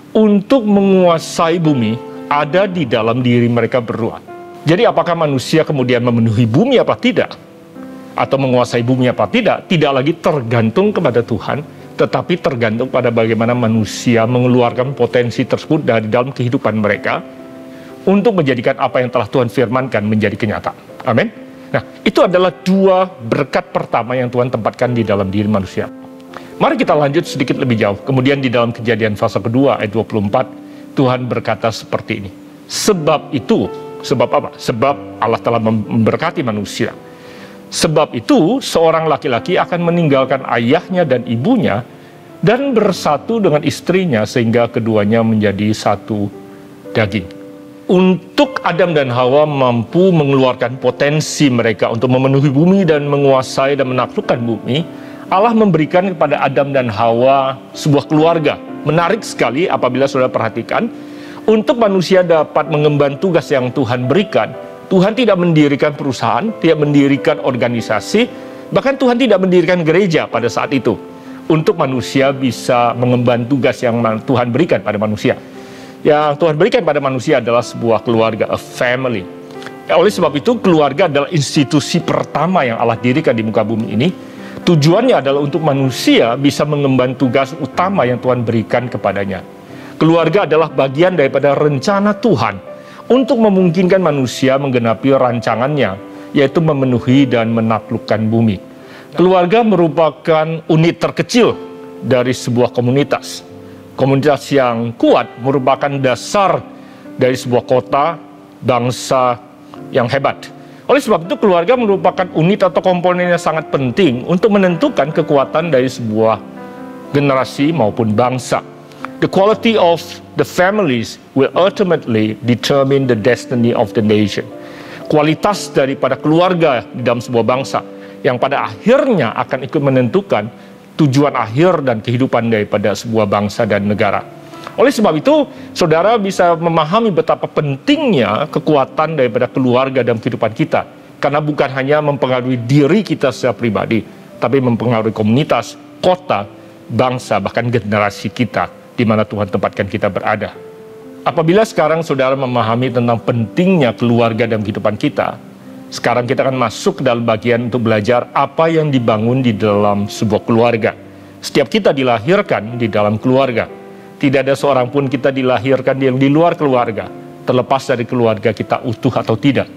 untuk menguasai bumi ada di dalam diri mereka berdua. Jadi apakah manusia kemudian memenuhi bumi apa tidak? Atau menguasai bumi apa tidak? Tidak lagi tergantung kepada Tuhan, tetapi tergantung pada bagaimana manusia mengeluarkan potensi tersebut dari dalam kehidupan mereka untuk menjadikan apa yang telah Tuhan firmankan menjadi kenyataan. Amin. Nah, itu adalah dua berkat pertama yang Tuhan tempatkan di dalam diri manusia. Mari kita lanjut sedikit lebih jauh. Kemudian di dalam Kejadian pasal kedua ayat 24, Tuhan berkata seperti ini. Sebab itu, sebab apa? Sebab Allah telah memberkati manusia. Sebab itu, seorang laki-laki akan meninggalkan ayahnya dan ibunya dan bersatu dengan istrinya sehingga keduanya menjadi satu daging. Untuk Adam dan Hawa mampu mengeluarkan potensi mereka untuk memenuhi bumi dan menguasai dan menaklukkan bumi, Allah memberikan kepada Adam dan Hawa sebuah keluarga. Menarik sekali apabila saudara perhatikan, untuk manusia dapat mengemban tugas yang Tuhan berikan, Tuhan tidak mendirikan perusahaan, tidak mendirikan organisasi, bahkan Tuhan tidak mendirikan gereja pada saat itu, untuk manusia bisa mengemban tugas yang Tuhan berikan pada manusia. Yang Tuhan berikan pada manusia adalah sebuah keluarga, a family. Oleh sebab itu, keluarga adalah institusi pertama yang Allah dirikan di muka bumi ini. Tujuannya adalah untuk manusia bisa mengemban tugas utama yang Tuhan berikan kepadanya. Keluarga adalah bagian daripada rencana Tuhan untuk memungkinkan manusia menggenapi rancangannya, yaitu memenuhi dan menaklukkan bumi. Keluarga merupakan unit terkecil dari sebuah komunitas. Komunitas yang kuat merupakan dasar dari sebuah kota, bangsa yang hebat. Oleh sebab itu, keluarga merupakan unit atau komponen yang sangat penting untuk menentukan kekuatan dari sebuah generasi maupun bangsa. The quality of the families will ultimately determine the destiny of the nation. Kualitas daripada keluarga di dalam sebuah bangsa yang pada akhirnya akan ikut menentukan tujuan akhir dan kehidupan daripada sebuah bangsa dan negara. Oleh sebab itu, saudara bisa memahami betapa pentingnya kekuatan daripada keluarga dalam kehidupan kita. Karena bukan hanya mempengaruhi diri kita secara pribadi, tapi mempengaruhi komunitas, kota, bangsa, bahkan generasi kita, di mana Tuhan tempatkan kita berada. Apabila sekarang saudara memahami tentang pentingnya keluarga dalam kehidupan kita, sekarang kita akan masuk ke dalam bagian untuk belajar apa yang dibangun di dalam sebuah keluarga. Setiap kita dilahirkan di dalam keluarga. Tidak ada seorang pun kita dilahirkan yang di luar keluarga, terlepas dari keluarga kita utuh atau tidak.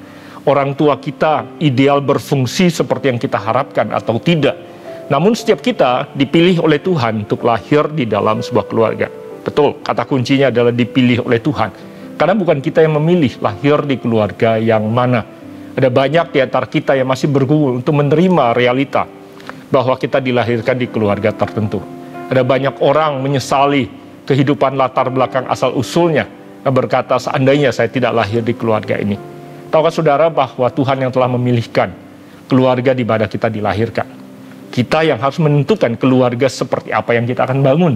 Orang tua kita ideal berfungsi seperti yang kita harapkan atau tidak. Namun setiap kita dipilih oleh Tuhan untuk lahir di dalam sebuah keluarga. Betul, kata kuncinya adalah dipilih oleh Tuhan. Karena bukan kita yang memilih lahir di keluarga yang mana. Ada banyak di antara kita yang masih bergumul untuk menerima realita bahwa kita dilahirkan di keluarga tertentu. Ada banyak orang menyesali kehidupan latar belakang asal-usulnya dan berkata, seandainya saya tidak lahir di keluarga ini. Tahukah saudara bahwa Tuhan yang telah memilihkan keluarga di mana kita dilahirkan. Kita yang harus menentukan keluarga seperti apa yang kita akan bangun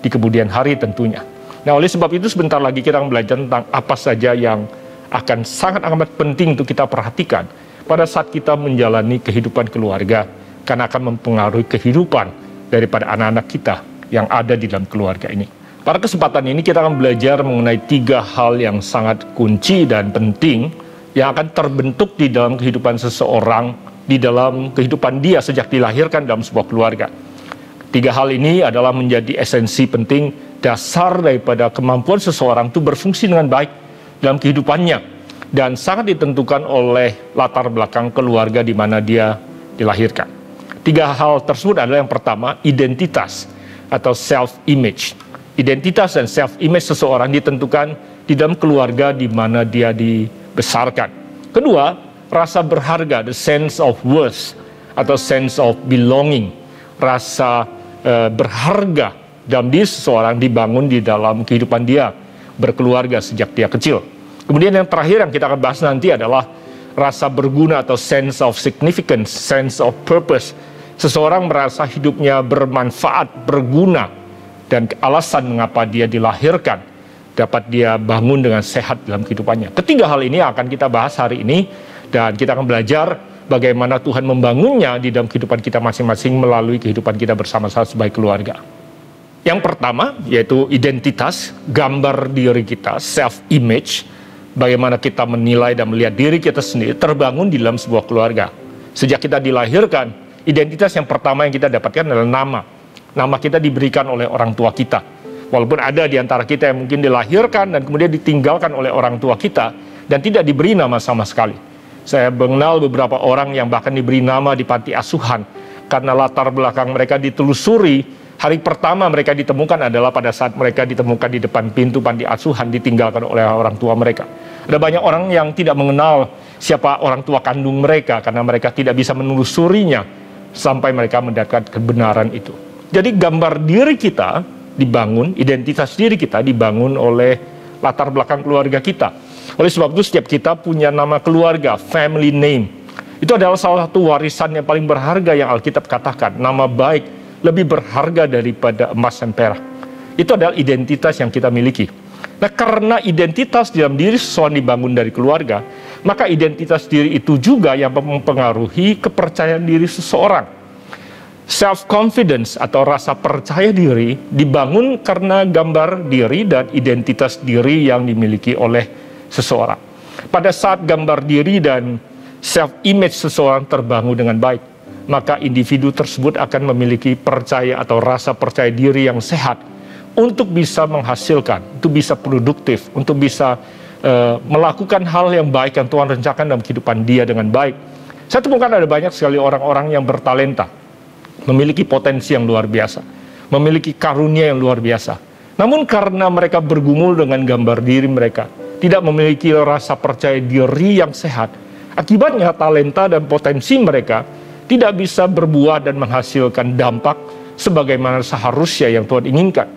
di kemudian hari tentunya. Nah, oleh sebab itu sebentar lagi kita akan belajar tentang apa saja yang akan sangat amat penting untuk kita perhatikan pada saat kita menjalani kehidupan keluarga, karena akan mempengaruhi kehidupan daripada anak-anak kita yang ada di dalam keluarga ini. Pada kesempatan ini kita akan belajar mengenai 3 hal yang sangat kunci dan penting yang akan terbentuk di dalam kehidupan seseorang, di dalam kehidupan dia sejak dilahirkan dalam sebuah keluarga. 3 hal ini adalah menjadi esensi penting, dasar daripada kemampuan seseorang itu berfungsi dengan baik dalam kehidupannya, dan sangat ditentukan oleh latar belakang keluarga di mana dia dilahirkan. 3 hal tersebut adalah yang pertama, identitas atau self-image. Identitas dan self-image seseorang ditentukan di dalam keluarga di mana dia dibesarkan. Kedua, rasa berharga, the sense of worth atau sense of belonging, rasa berharga dalam diri seseorang dibangun di dalam kehidupan dia berkeluarga sejak dia kecil. Kemudian yang terakhir yang kita akan bahas nanti adalah rasa berguna atau sense of significance, sense of purpose. Seseorang merasa hidupnya bermanfaat, berguna, dan alasan mengapa dia dilahirkan dapat dia bangun dengan sehat dalam kehidupannya. Ketiga hal ini akan kita bahas hari ini, dan kita akan belajar bagaimana Tuhan membangunnya di dalam kehidupan kita masing-masing melalui kehidupan kita bersama-sama sebagai keluarga. Yang pertama yaitu identitas, gambar diri kita, self-image, bagaimana kita menilai dan melihat diri kita sendiri terbangun di dalam sebuah keluarga. Sejak kita dilahirkan, identitas yang pertama yang kita dapatkan adalah nama. Nama kita diberikan oleh orang tua kita. Walaupun ada di antara kita yang mungkin dilahirkan dan kemudian ditinggalkan oleh orang tua kita dan tidak diberi nama sama sekali. Saya mengenal beberapa orang yang bahkan diberi nama di panti asuhan karena latar belakang mereka ditelusuri. Hari pertama mereka ditemukan adalah pada saat mereka ditemukan di depan pintu panti asuhan, ditinggalkan oleh orang tua mereka. Ada banyak orang yang tidak mengenal siapa orang tua kandung mereka karena mereka tidak bisa menelusurinya sampai mereka mendapatkan kebenaran itu. Jadi gambar diri kita dibangun, identitas diri kita dibangun oleh latar belakang keluarga kita. Oleh sebab itu setiap kita punya nama keluarga, family name. Itu adalah salah satu warisan yang paling berharga yang Alkitab katakan. Nama baik lebih berharga daripada emas dan perak. Itu adalah identitas yang kita miliki. Nah, karena identitas dalam diri seseorang dibangun dari keluarga, maka identitas diri itu juga yang mempengaruhi kepercayaan diri seseorang. Self-confidence atau rasa percaya diri dibangun karena gambar diri dan identitas diri yang dimiliki oleh seseorang. Pada saat gambar diri dan self-image seseorang terbangun dengan baik, maka individu tersebut akan memiliki percaya atau rasa percaya diri yang sehat untuk bisa menghasilkan, untuk bisa produktif, untuk bisa melakukan hal yang baik yang Tuhan rencanakan dalam kehidupan dia dengan baik. Saya temukan ada banyak sekali orang-orang yang bertalenta, memiliki potensi yang luar biasa, memiliki karunia yang luar biasa. Namun karena mereka bergumul dengan gambar diri mereka, tidak memiliki rasa percaya diri yang sehat, akibatnya talenta dan potensi mereka tidak bisa berbuah dan menghasilkan dampak sebagaimana seharusnya yang Tuhan inginkan.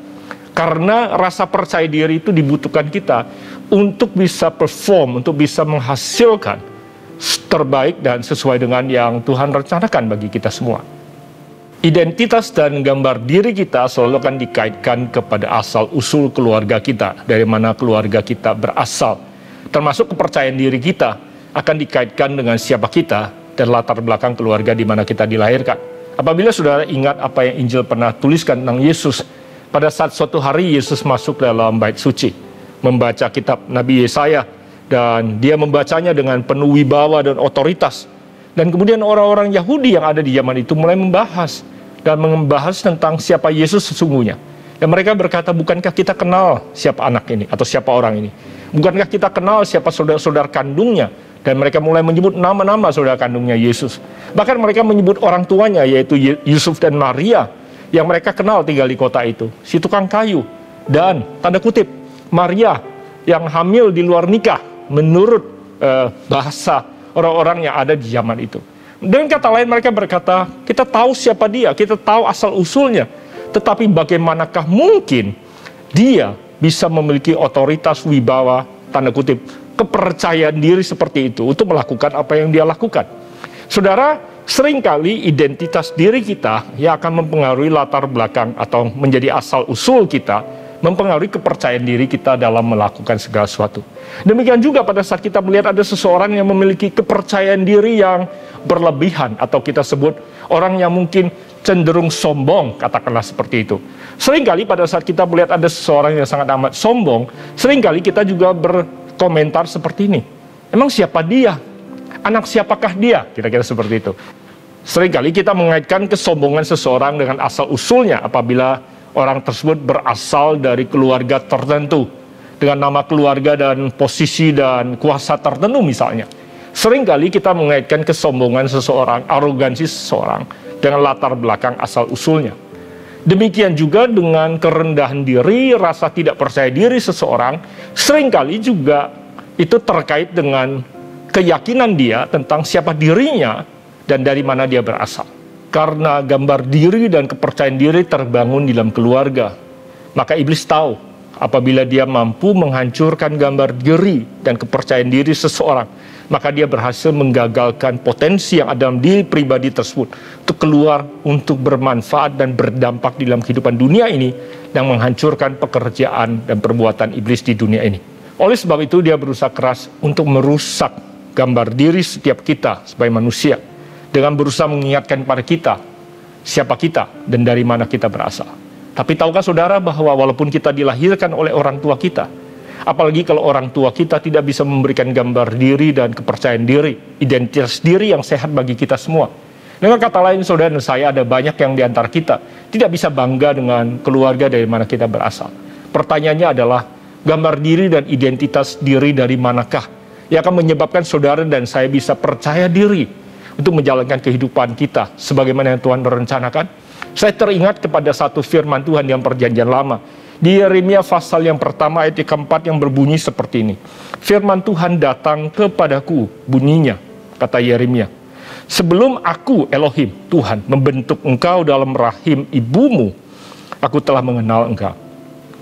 Karena rasa percaya diri itu dibutuhkan kita untuk bisa perform, untuk bisa menghasilkan terbaik dan sesuai dengan yang Tuhan rencanakan bagi kita semua. Identitas dan gambar diri kita selalu akan dikaitkan kepada asal-usul keluarga kita, dari mana keluarga kita berasal. Termasuk kepercayaan diri kita akan dikaitkan dengan siapa kita dan latar belakang keluarga di mana kita dilahirkan. Apabila saudara ingat apa yang Injil pernah tuliskan tentang Yesus, pada saat suatu hari Yesus masuk dalam bait suci, membaca kitab Nabi Yesaya, dan dia membacanya dengan penuh wibawa dan otoritas. Dan kemudian orang-orang Yahudi yang ada di zaman itu mulai membahas tentang siapa Yesus sesungguhnya. Dan mereka berkata, bukankah kita kenal siapa anak ini atau siapa orang ini? Bukankah kita kenal siapa saudara-saudara kandungnya? Dan mereka mulai menyebut nama-nama saudara kandungnya Yesus. Bahkan mereka menyebut orang tuanya, yaitu Yusuf dan Maria, yang mereka kenal tinggal di kota itu. Si tukang kayu, dan tanda kutip, Maria yang hamil di luar nikah, menurut bahasa orang-orang yang ada di zaman itu. Dengan kata lain mereka berkata, kita tahu siapa dia, kita tahu asal-usulnya. Tetapi bagaimanakah mungkin dia bisa memiliki otoritas, wibawa, tanda kutip, kepercayaan diri seperti itu untuk melakukan apa yang dia lakukan. Saudara, seringkali identitas diri kita yang akan mempengaruhi latar belakang atau menjadi asal-usul kita, mempengaruhi kepercayaan diri kita dalam melakukan segala sesuatu. Demikian juga pada saat kita melihat ada seseorang yang memiliki kepercayaan diri yang berlebihan, atau kita sebut orang yang mungkin cenderung sombong, katakanlah seperti itu. Seringkali pada saat kita melihat ada seseorang yang sangat amat sombong, seringkali kita juga berkomentar seperti ini. Emang siapa dia? Anak siapakah dia? Kira-kira seperti itu. Seringkali kita mengaitkan kesombongan seseorang dengan asal-usulnya apabila orang tersebut berasal dari keluarga tertentu, dengan nama keluarga dan posisi dan kuasa tertentu misalnya. Seringkali kita mengaitkan kesombongan seseorang, arogansi seseorang dengan latar belakang asal-usulnya. Demikian juga dengan kerendahan diri, rasa tidak percaya diri seseorang, seringkali juga itu terkait dengan keyakinan dia tentang siapa dirinya dan dari mana dia berasal. Karena gambar diri dan kepercayaan diri terbangun di dalam keluarga, maka iblis tahu apabila dia mampu menghancurkan gambar diri dan kepercayaan diri seseorang, maka dia berhasil menggagalkan potensi yang ada dalam diri pribadi tersebut untuk keluar, untuk bermanfaat dan berdampak di dalam kehidupan dunia ini yang menghancurkan pekerjaan dan perbuatan iblis di dunia ini. Oleh sebab itu dia berusaha keras untuk merusak gambar diri setiap kita sebagai manusia dengan berusaha mengingatkan pada kita siapa kita dan dari mana kita berasal. Tapi tahukah saudara bahwa walaupun kita dilahirkan oleh orang tua kita, apalagi kalau orang tua kita tidak bisa memberikan gambar diri dan kepercayaan diri, identitas diri yang sehat bagi kita semua. Dengan kata lain, saudara dan saya, ada banyak yang di antara kita tidak bisa bangga dengan keluarga dari mana kita berasal. Pertanyaannya adalah, gambar diri dan identitas diri dari manakah yang akan menyebabkan saudara dan saya bisa percaya diri untuk menjalankan kehidupan kita sebagaimana yang Tuhan merencanakan? Saya teringat kepada satu firman Tuhan yang perjanjian lama. Di Yeremia pasal yang pertama ayat yang keempat yang berbunyi seperti ini. Firman Tuhan datang kepadaku, bunyinya, kata Yeremia. Sebelum aku, Elohim, Tuhan, membentuk engkau dalam rahim ibumu, aku telah mengenal engkau.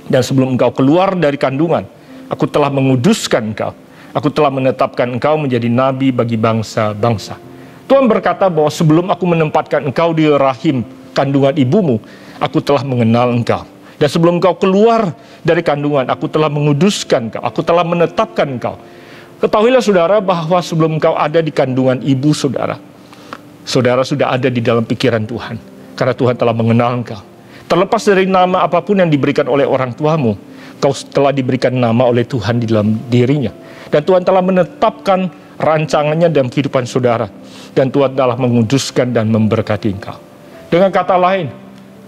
Dan sebelum engkau keluar dari kandungan, aku telah menguduskan engkau. Aku telah menetapkan engkau menjadi nabi bagi bangsa-bangsa. Tuhan berkata bahwa sebelum aku menempatkan engkau di rahim kandungan ibumu, aku telah mengenal engkau. Dan sebelum engkau keluar dari kandungan, aku telah menguduskan engkau. Aku telah menetapkan engkau. Ketahuilah saudara bahwa sebelum engkau ada di kandungan ibu saudara, saudara sudah ada di dalam pikiran Tuhan. Karena Tuhan telah mengenal engkau. Terlepas dari nama apapun yang diberikan oleh orang tuamu, kau telah diberikan nama oleh Tuhan di dalam dirinya. Dan Tuhan telah menetapkan rancangannya dalam kehidupan saudara. Dan Tuhan telah menguduskan dan memberkati engkau. Dengan kata lain,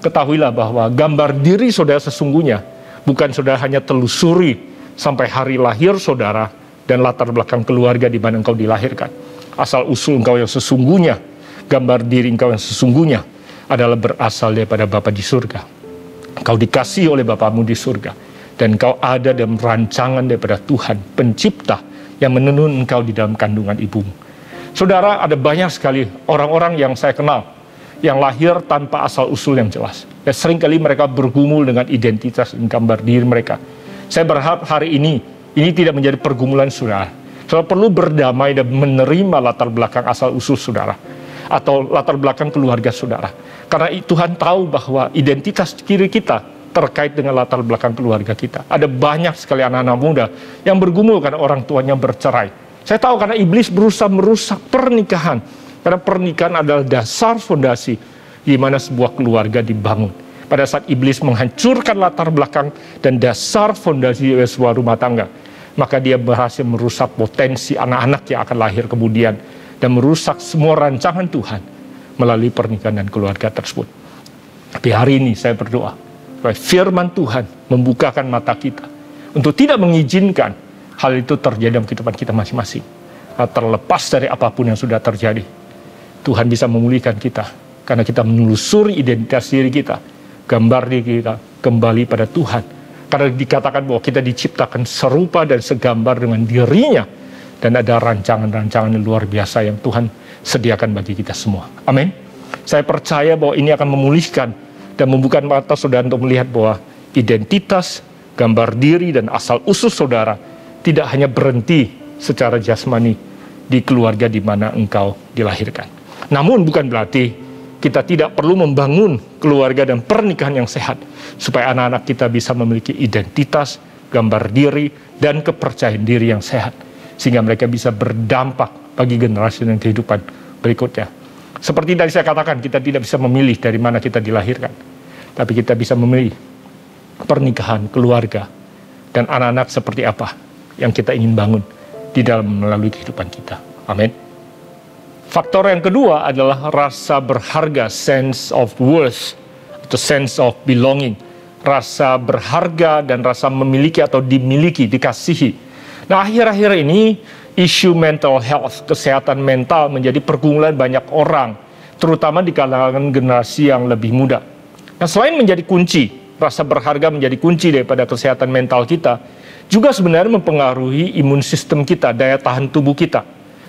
ketahuilah bahwa gambar diri saudara sesungguhnya bukan saudara hanya telusuri sampai hari lahir saudara dan latar belakang keluarga di mana engkau dilahirkan. Asal usul engkau yang sesungguhnya, gambar diri engkau yang sesungguhnya adalah berasal daripada Bapa di surga. Engkau dikasihi oleh Bapamu di surga. Dan engkau ada dalam rancangan daripada Tuhan, pencipta yang menenun engkau di dalam kandungan ibumu. Saudara, ada banyak sekali orang-orang yang saya kenal yang lahir tanpa asal-usul yang jelas. Dan seringkali mereka bergumul dengan identitas dan gambar diri mereka. Saya berharap hari ini tidak menjadi pergumulan saudara. Saudara perlu berdamai dan menerima latar belakang asal-usul saudara. Atau latar belakang keluarga saudara. Karena Tuhan tahu bahwa identitas diri kita terkait dengan latar belakang keluarga kita. Ada banyak sekali anak-anak muda yang bergumul karena orang tuanya bercerai. Saya tahu karena iblis berusaha merusak pernikahan. Karena pernikahan adalah dasar fondasi di mana sebuah keluarga dibangun. Pada saat iblis menghancurkan latar belakang dan dasar fondasi sebuah rumah tangga, maka dia berhasil merusak potensi anak-anak yang akan lahir kemudian dan merusak semua rancangan Tuhan melalui pernikahan dan keluarga tersebut. Tapi hari ini saya berdoa supaya firman Tuhan membukakan mata kita untuk tidak mengizinkan hal itu terjadi dalam kehidupan kita masing-masing. Terlepas dari apapun yang sudah terjadi, Tuhan bisa memulihkan kita karena kita menelusuri identitas diri kita, gambar diri kita kembali pada Tuhan. Karena dikatakan bahwa kita diciptakan serupa dan segambar dengan dirinya, dan ada rancangan-rancangan yang luar biasa yang Tuhan sediakan bagi kita semua. Amin. Saya percaya bahwa ini akan memulihkan dan membuka mata saudara untuk melihat bahwa identitas, gambar diri, dan asal-usul saudara tidak hanya berhenti secara jasmani di keluarga di mana engkau dilahirkan. Namun bukan berarti kita tidak perlu membangun keluarga dan pernikahan yang sehat supaya anak-anak kita bisa memiliki identitas, gambar diri, dan kepercayaan diri yang sehat sehingga mereka bisa berdampak bagi generasi dan kehidupan berikutnya. Seperti tadi saya katakan, kita tidak bisa memilih dari mana kita dilahirkan, tapi kita bisa memilih pernikahan, keluarga, dan anak-anak seperti apa yang kita ingin bangun di dalam melalui kehidupan kita. Amin. Faktor yang kedua adalah rasa berharga, sense of worth, atau sense of belonging. Rasa berharga dan rasa memiliki atau dimiliki, dikasihi. Nah, akhir-akhir ini isu mental health, kesehatan mental menjadi pergumulan banyak orang, terutama di kalangan generasi yang lebih muda. Nah, selain menjadi kunci, rasa berharga menjadi kunci daripada kesehatan mental kita, juga sebenarnya mempengaruhi imun sistem kita, daya tahan tubuh kita.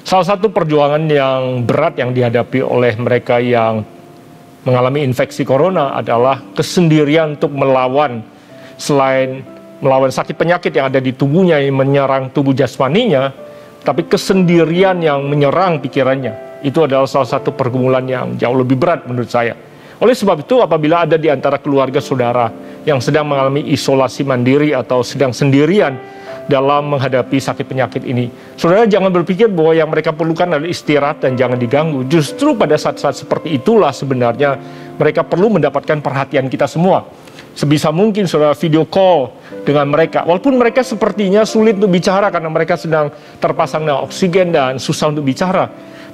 Salah satu perjuangan yang berat yang dihadapi oleh mereka yang mengalami infeksi corona adalah kesendirian untuk melawan, selain melawan sakit penyakit yang ada di tubuhnya yang menyerang tubuh jasmaninya, tapi kesendirian yang menyerang pikirannya. Itu adalah salah satu pergumulan yang jauh lebih berat menurut saya. Oleh sebab itu, apabila ada di antara keluarga saudara yang sedang mengalami isolasi mandiri atau sedang sendirian dalam menghadapi sakit penyakit ini, saudara jangan berpikir bahwa yang mereka perlukan adalah istirahat dan jangan diganggu. Justru pada saat-saat seperti itulah sebenarnya mereka perlu mendapatkan perhatian kita semua. Sebisa mungkin saudara video call dengan mereka, walaupun mereka sepertinya sulit untuk bicara karena mereka sedang terpasang oksigen dan susah untuk bicara.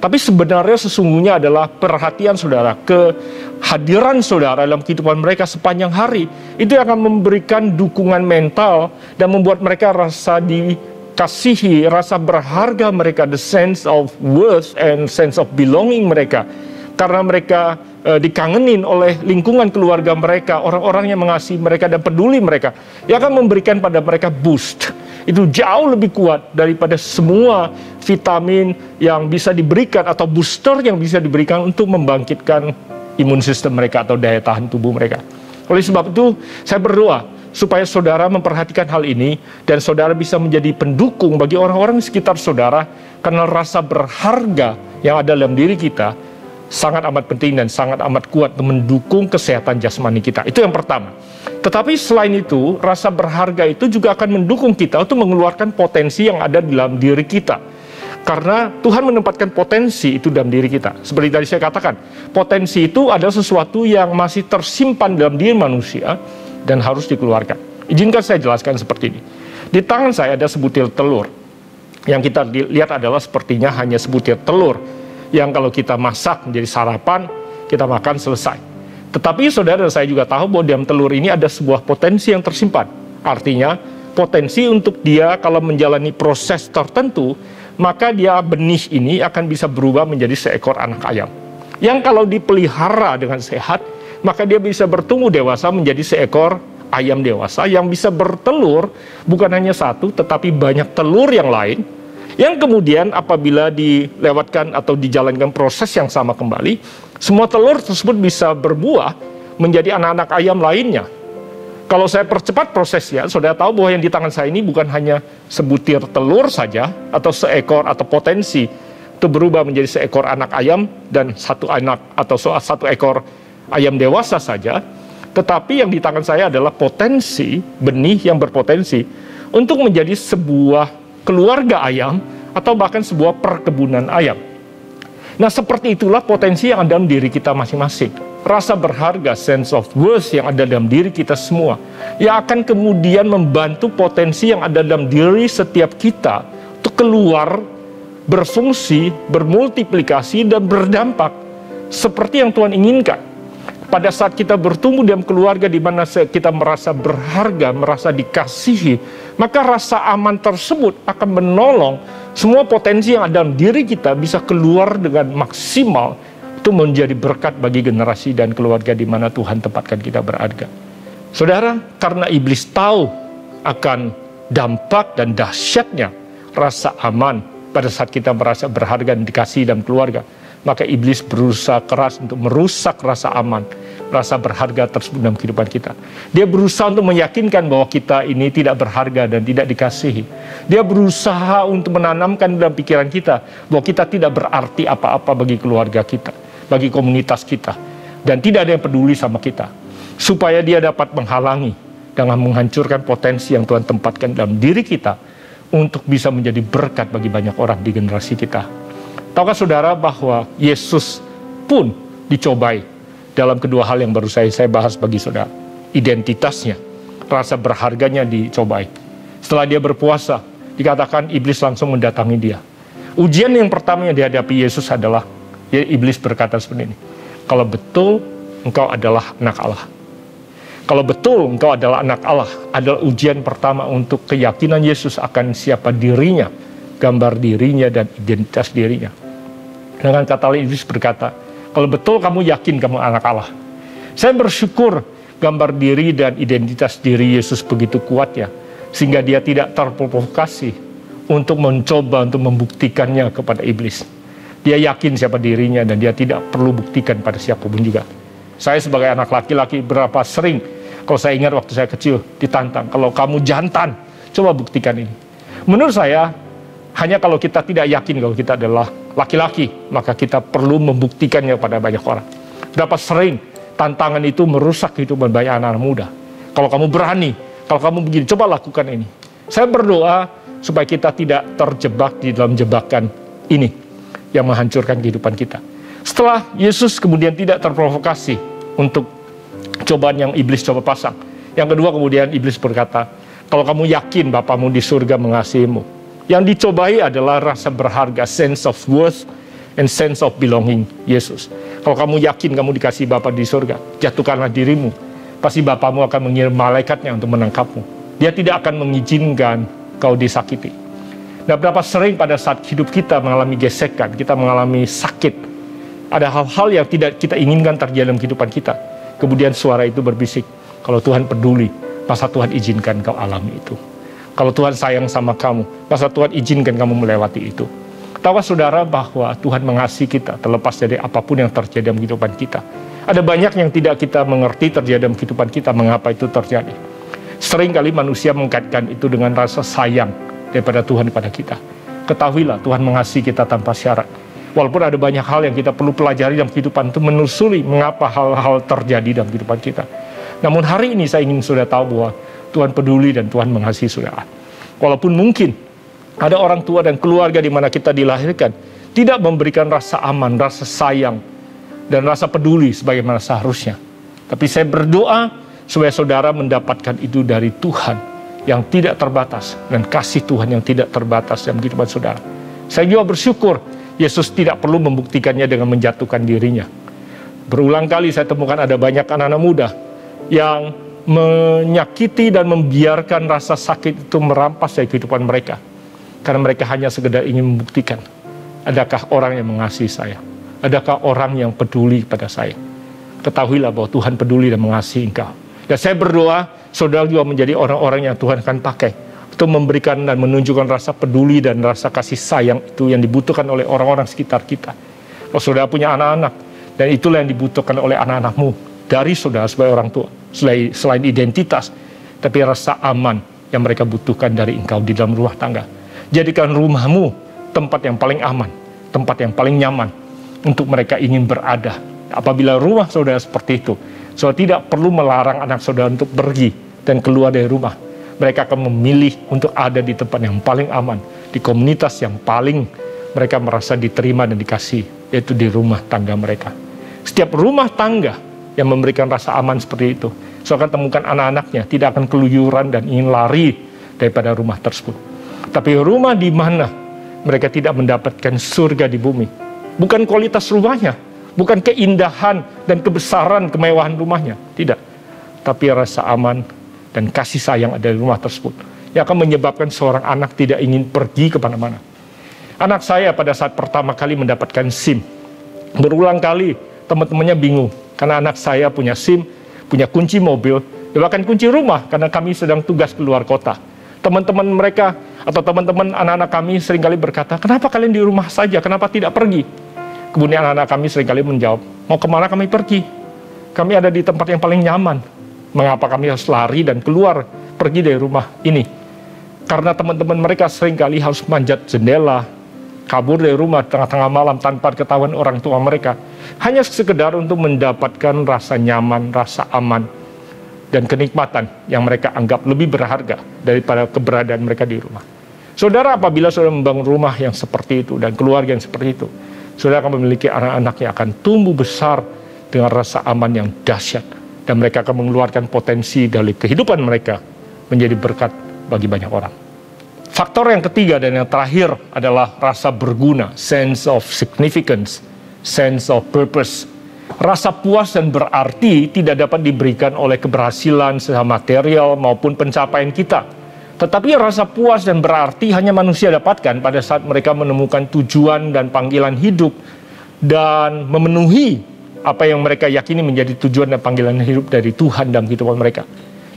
Tapi sebenarnya sesungguhnya adalah perhatian saudara, kehadiran saudara dalam kehidupan mereka sepanjang hari. Itu yang akan memberikan dukungan mental dan membuat mereka rasa dikasihi, rasa berharga mereka, the sense of worth and sense of belonging mereka. Karena mereka dikangenin oleh lingkungan keluarga mereka, orang-orang yang mengasihi mereka dan peduli mereka. Yang akan memberikan pada mereka boost. Itu jauh lebih kuat daripada semua vitamin yang bisa diberikan atau booster yang bisa diberikan untuk membangkitkan imun sistem mereka atau daya tahan tubuh mereka. Oleh sebab itu, saya berdoa supaya saudara memperhatikan hal ini dan saudara bisa menjadi pendukung bagi orang-orang di sekitar saudara, karena rasa berharga yang ada dalam diri kita sangat amat penting dan sangat amat kuat untuk mendukung kesehatan jasmani kita. Itu yang pertama. Tetapi selain itu, rasa berharga itu juga akan mendukung kita untuk mengeluarkan potensi yang ada dalam diri kita. Karena Tuhan menempatkan potensi itu dalam diri kita. Seperti tadi saya katakan, potensi itu adalah sesuatu yang masih tersimpan dalam diri manusia dan harus dikeluarkan. Izinkan saya jelaskan seperti ini. Di tangan saya ada sebutir telur. Yang kita lihat adalah sepertinya hanya sebutir telur yang kalau kita masak menjadi sarapan, kita makan selesai. Tetapi saudara dan saya juga tahu bahwa dalam telur ini ada sebuah potensi yang tersimpan. Artinya, potensi untuk dia kalau menjalani proses tertentu, maka dia benih ini akan bisa berubah menjadi seekor anak ayam. Yang kalau dipelihara dengan sehat, maka dia bisa bertumbuh dewasa menjadi seekor ayam dewasa yang bisa bertelur, bukan hanya satu, tetapi banyak telur yang lain, yang kemudian apabila dilewatkan atau dijalankan proses yang sama kembali, semua telur tersebut bisa berbuah menjadi anak-anak ayam lainnya. Kalau saya percepat prosesnya, saudara tahu bahwa yang di tangan saya ini bukan hanya sebutir telur saja, atau seekor atau potensi itu berubah menjadi seekor anak ayam dan satu anak atau satu ekor ayam dewasa saja, tetapi yang di tangan saya adalah potensi, benih yang berpotensi untuk menjadi sebuah keluarga ayam, atau bahkan sebuah perkebunan ayam. Nah, seperti itulah potensi yang ada dalam diri kita masing-masing. Rasa berharga, sense of worth yang ada dalam diri kita semua, yang akan kemudian membantu potensi yang ada dalam diri setiap kita untuk keluar, berfungsi, bermultiplikasi, dan berdampak seperti yang Tuhan inginkan. Pada saat kita bertumbuh dalam keluarga di mana kita merasa berharga, merasa dikasihi, maka rasa aman tersebut akan menolong semua potensi yang ada dalam diri kita bisa keluar dengan maksimal, itu menjadi berkat bagi generasi dan keluarga di mana Tuhan tempatkan kita berada. Saudara, karena iblis tahu akan dampak dan dahsyatnya rasa aman pada saat kita merasa berharga dan dikasihi dalam keluarga, maka iblis berusaha keras untuk merusak rasa aman, rasa berharga tersebut dalam kehidupan kita. Dia berusaha untuk meyakinkan bahwa kita ini tidak berharga dan tidak dikasihi. Dia berusaha untuk menanamkan dalam pikiran kita bahwa kita tidak berarti apa-apa bagi keluarga kita, bagi komunitas kita, dan tidak ada yang peduli sama kita, supaya dia dapat menghalangi dengan menghancurkan potensi yang Tuhan tempatkan dalam diri kita untuk bisa menjadi berkat bagi banyak orang di generasi kita. Tahukah saudara bahwa Yesus pun dicobai dalam kedua hal yang baru saya bahas bagi saudara. Identitasnya, rasa berharganya dicobai. Setelah dia berpuasa, dikatakan iblis langsung mendatangi dia. Ujian yang pertama yang dihadapi Yesus adalah, iblis berkata seperti ini, kalau betul engkau adalah anak Allah. Kalau betul engkau adalah anak Allah, adalah ujian pertama untuk keyakinan Yesus akan siapa dirinya, gambar dirinya dan identitas dirinya. Dengan kata lain, iblis berkata, kalau betul kamu yakin kamu anak Allah. Saya bersyukur gambar diri dan identitas diri Yesus begitu kuat ya, sehingga dia tidak terprovokasi untuk mencoba untuk membuktikannya kepada iblis. Dia yakin siapa dirinya dan dia tidak perlu buktikan pada siapapun juga. Saya sebagai anak laki-laki berapa sering, kalau saya ingat waktu saya kecil, ditantang, kalau kamu jantan, coba buktikan ini. Menurut saya, hanya kalau kita tidak yakin kalau kita adalah laki-laki, maka kita perlu membuktikannya pada banyak orang. Berapa sering tantangan itu merusak kehidupan banyak anak-anak muda. Kalau kamu berani, kalau kamu begini, coba lakukan ini. Saya berdoa supaya kita tidak terjebak di dalam jebakan ini yang menghancurkan kehidupan kita. Setelah Yesus kemudian tidak terprovokasi untuk cobaan yang iblis coba pasang. Yang kedua kemudian iblis berkata, kalau kamu yakin Bapamu di surga mengasihimu. Yang dicobai adalah rasa berharga, sense of worth and sense of belonging Yesus. Kalau kamu yakin kamu dikasih Bapa di surga, jatuhkanlah dirimu. Pasti Bapamu akan mengirim malaikatnya untuk menangkapmu. Dia tidak akan mengizinkan kau disakiti. Nah, berapa sering pada saat hidup kita mengalami gesekan, kita mengalami sakit, ada hal-hal yang tidak kita inginkan terjadi dalam kehidupan kita. Kemudian suara itu berbisik, kalau Tuhan peduli, masa Tuhan izinkan kau alami itu. Kalau Tuhan sayang sama kamu, masa Tuhan izinkan kamu melewati itu. Tahu saudara bahwa Tuhan mengasihi kita terlepas dari apapun yang terjadi dalam kehidupan kita. Ada banyak yang tidak kita mengerti terjadi dalam kehidupan kita, mengapa itu terjadi. Seringkali manusia mengkaitkan itu dengan rasa sayang daripada Tuhan kepada kita. Ketahuilah Tuhan mengasihi kita tanpa syarat. Walaupun ada banyak hal yang kita perlu pelajari dalam kehidupan itu, menelusuri mengapa hal-hal terjadi dalam kehidupan kita. Namun hari ini saya ingin saudara tahu bahwa Tuhan peduli dan Tuhan mengasihi saudara. Walaupun mungkin ada orang tua dan keluarga di mana kita dilahirkan tidak memberikan rasa aman, rasa sayang, dan rasa peduli sebagaimana seharusnya. Tapi saya berdoa supaya saudara mendapatkan itu dari Tuhan yang tidak terbatas dan kasih Tuhan yang tidak terbatas dalam kehidupan saudara. Saya juga bersyukur Yesus tidak perlu membuktikannya dengan menjatuhkan dirinya. Berulang kali saya temukan ada banyak anak-anak muda yang menyakiti dan membiarkan rasa sakit itu merampas dari kehidupan mereka. Karena mereka hanya sekedar ingin membuktikan, adakah orang yang mengasihi saya? Adakah orang yang peduli pada saya? Ketahuilah bahwa Tuhan peduli dan mengasihi engkau. Dan saya berdoa, saudara juga menjadi orang-orang yang Tuhan akan pakai untuk memberikan dan menunjukkan rasa peduli dan rasa kasih sayang itu yang dibutuhkan oleh orang-orang sekitar kita. Kalau saudara punya anak-anak, dan itulah yang dibutuhkan oleh anak-anakmu dari saudara sebagai orang tua. Selain identitas, tapi rasa aman yang mereka butuhkan dari engkau di dalam rumah tangga. Jadikan rumahmu tempat yang paling aman, tempat yang paling nyaman untuk mereka ingin berada. Apabila rumah saudara seperti itu, saudara tidak perlu melarang anak saudara untuk pergi dan keluar dari rumah. Mereka akan memilih untuk ada di tempat yang paling aman, di komunitas yang paling mereka merasa diterima dan dikasih, yaitu di rumah tangga mereka. Setiap rumah tangga yang memberikan rasa aman seperti itu, saudara akan temukan anak-anaknya tidak akan keluyuran dan ingin lari daripada rumah tersebut. Tapi rumah di mana mereka tidak mendapatkan surga di bumi, bukan kualitas rumahnya, bukan keindahan dan kebesaran kemewahan rumahnya, tidak. Tapi rasa aman dan kasih sayang ada di rumah tersebut yang akan menyebabkan seorang anak tidak ingin pergi kemana-mana. Anak saya pada saat pertama kali mendapatkan SIM, berulang kali teman-temannya bingung karena anak saya punya SIM, punya kunci mobil, bahkan kunci rumah karena kami sedang tugas keluar kota. Teman-teman mereka atau teman-teman anak-anak kami seringkali berkata, kenapa kalian di rumah saja, kenapa tidak pergi? Kemudian anak-anak kami seringkali menjawab, mau kemana kami pergi? Kami ada di tempat yang paling nyaman. Mengapa kami harus lari dan keluar, pergi dari rumah ini? Karena teman-teman mereka seringkali harus manjat jendela, kabur dari rumah tengah-tengah malam tanpa ketahuan orang tua mereka. Hanya sekedar untuk mendapatkan rasa nyaman, rasa aman, dan kenikmatan yang mereka anggap lebih berharga daripada keberadaan mereka di rumah. Saudara, apabila saudara membangun rumah yang seperti itu dan keluarga yang seperti itu, saudara akan memiliki anak-anak yang akan tumbuh besar dengan rasa aman yang dahsyat, dan mereka akan mengeluarkan potensi dari kehidupan mereka menjadi berkat bagi banyak orang. Faktor yang ketiga dan yang terakhir adalah rasa berguna, sense of significance, sense of purpose. Rasa puas dan berarti tidak dapat diberikan oleh keberhasilan secara material maupun pencapaian kita. Tetapi rasa puas dan berarti hanya manusia dapatkan pada saat mereka menemukan tujuan dan panggilan hidup dan memenuhi apa yang mereka yakini menjadi tujuan dan panggilan hidup dari Tuhan dalam kehidupan mereka.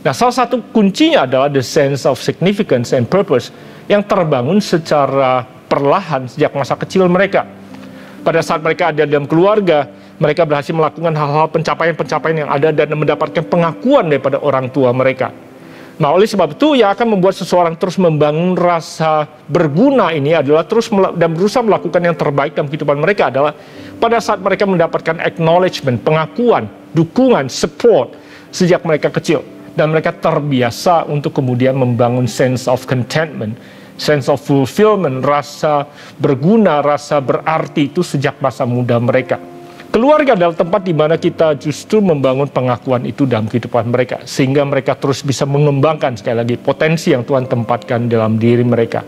Nah, salah satu kuncinya adalah the sense of significance and purpose yang terbangun secara perlahan sejak masa kecil mereka. Pada saat mereka ada dalam keluarga, mereka berhasil melakukan hal-hal pencapaian-pencapaian yang ada dan mendapatkan pengakuan daripada orang tua mereka. Nah, oleh sebab itu yang akan membuat seseorang terus membangun rasa berguna ini adalah terus dan berusaha melakukan yang terbaik dalam kehidupan mereka adalah pada saat mereka mendapatkan acknowledgement, pengakuan, dukungan, support sejak mereka kecil. Dan mereka terbiasa untuk kemudian membangun sense of contentment, sense of fulfillment, rasa berguna, rasa berarti itu sejak masa muda mereka. Keluarga adalah tempat di mana kita justru membangun pengakuan itu dalam kehidupan mereka. Sehingga mereka terus bisa mengembangkan sekali lagi potensi yang Tuhan tempatkan dalam diri mereka.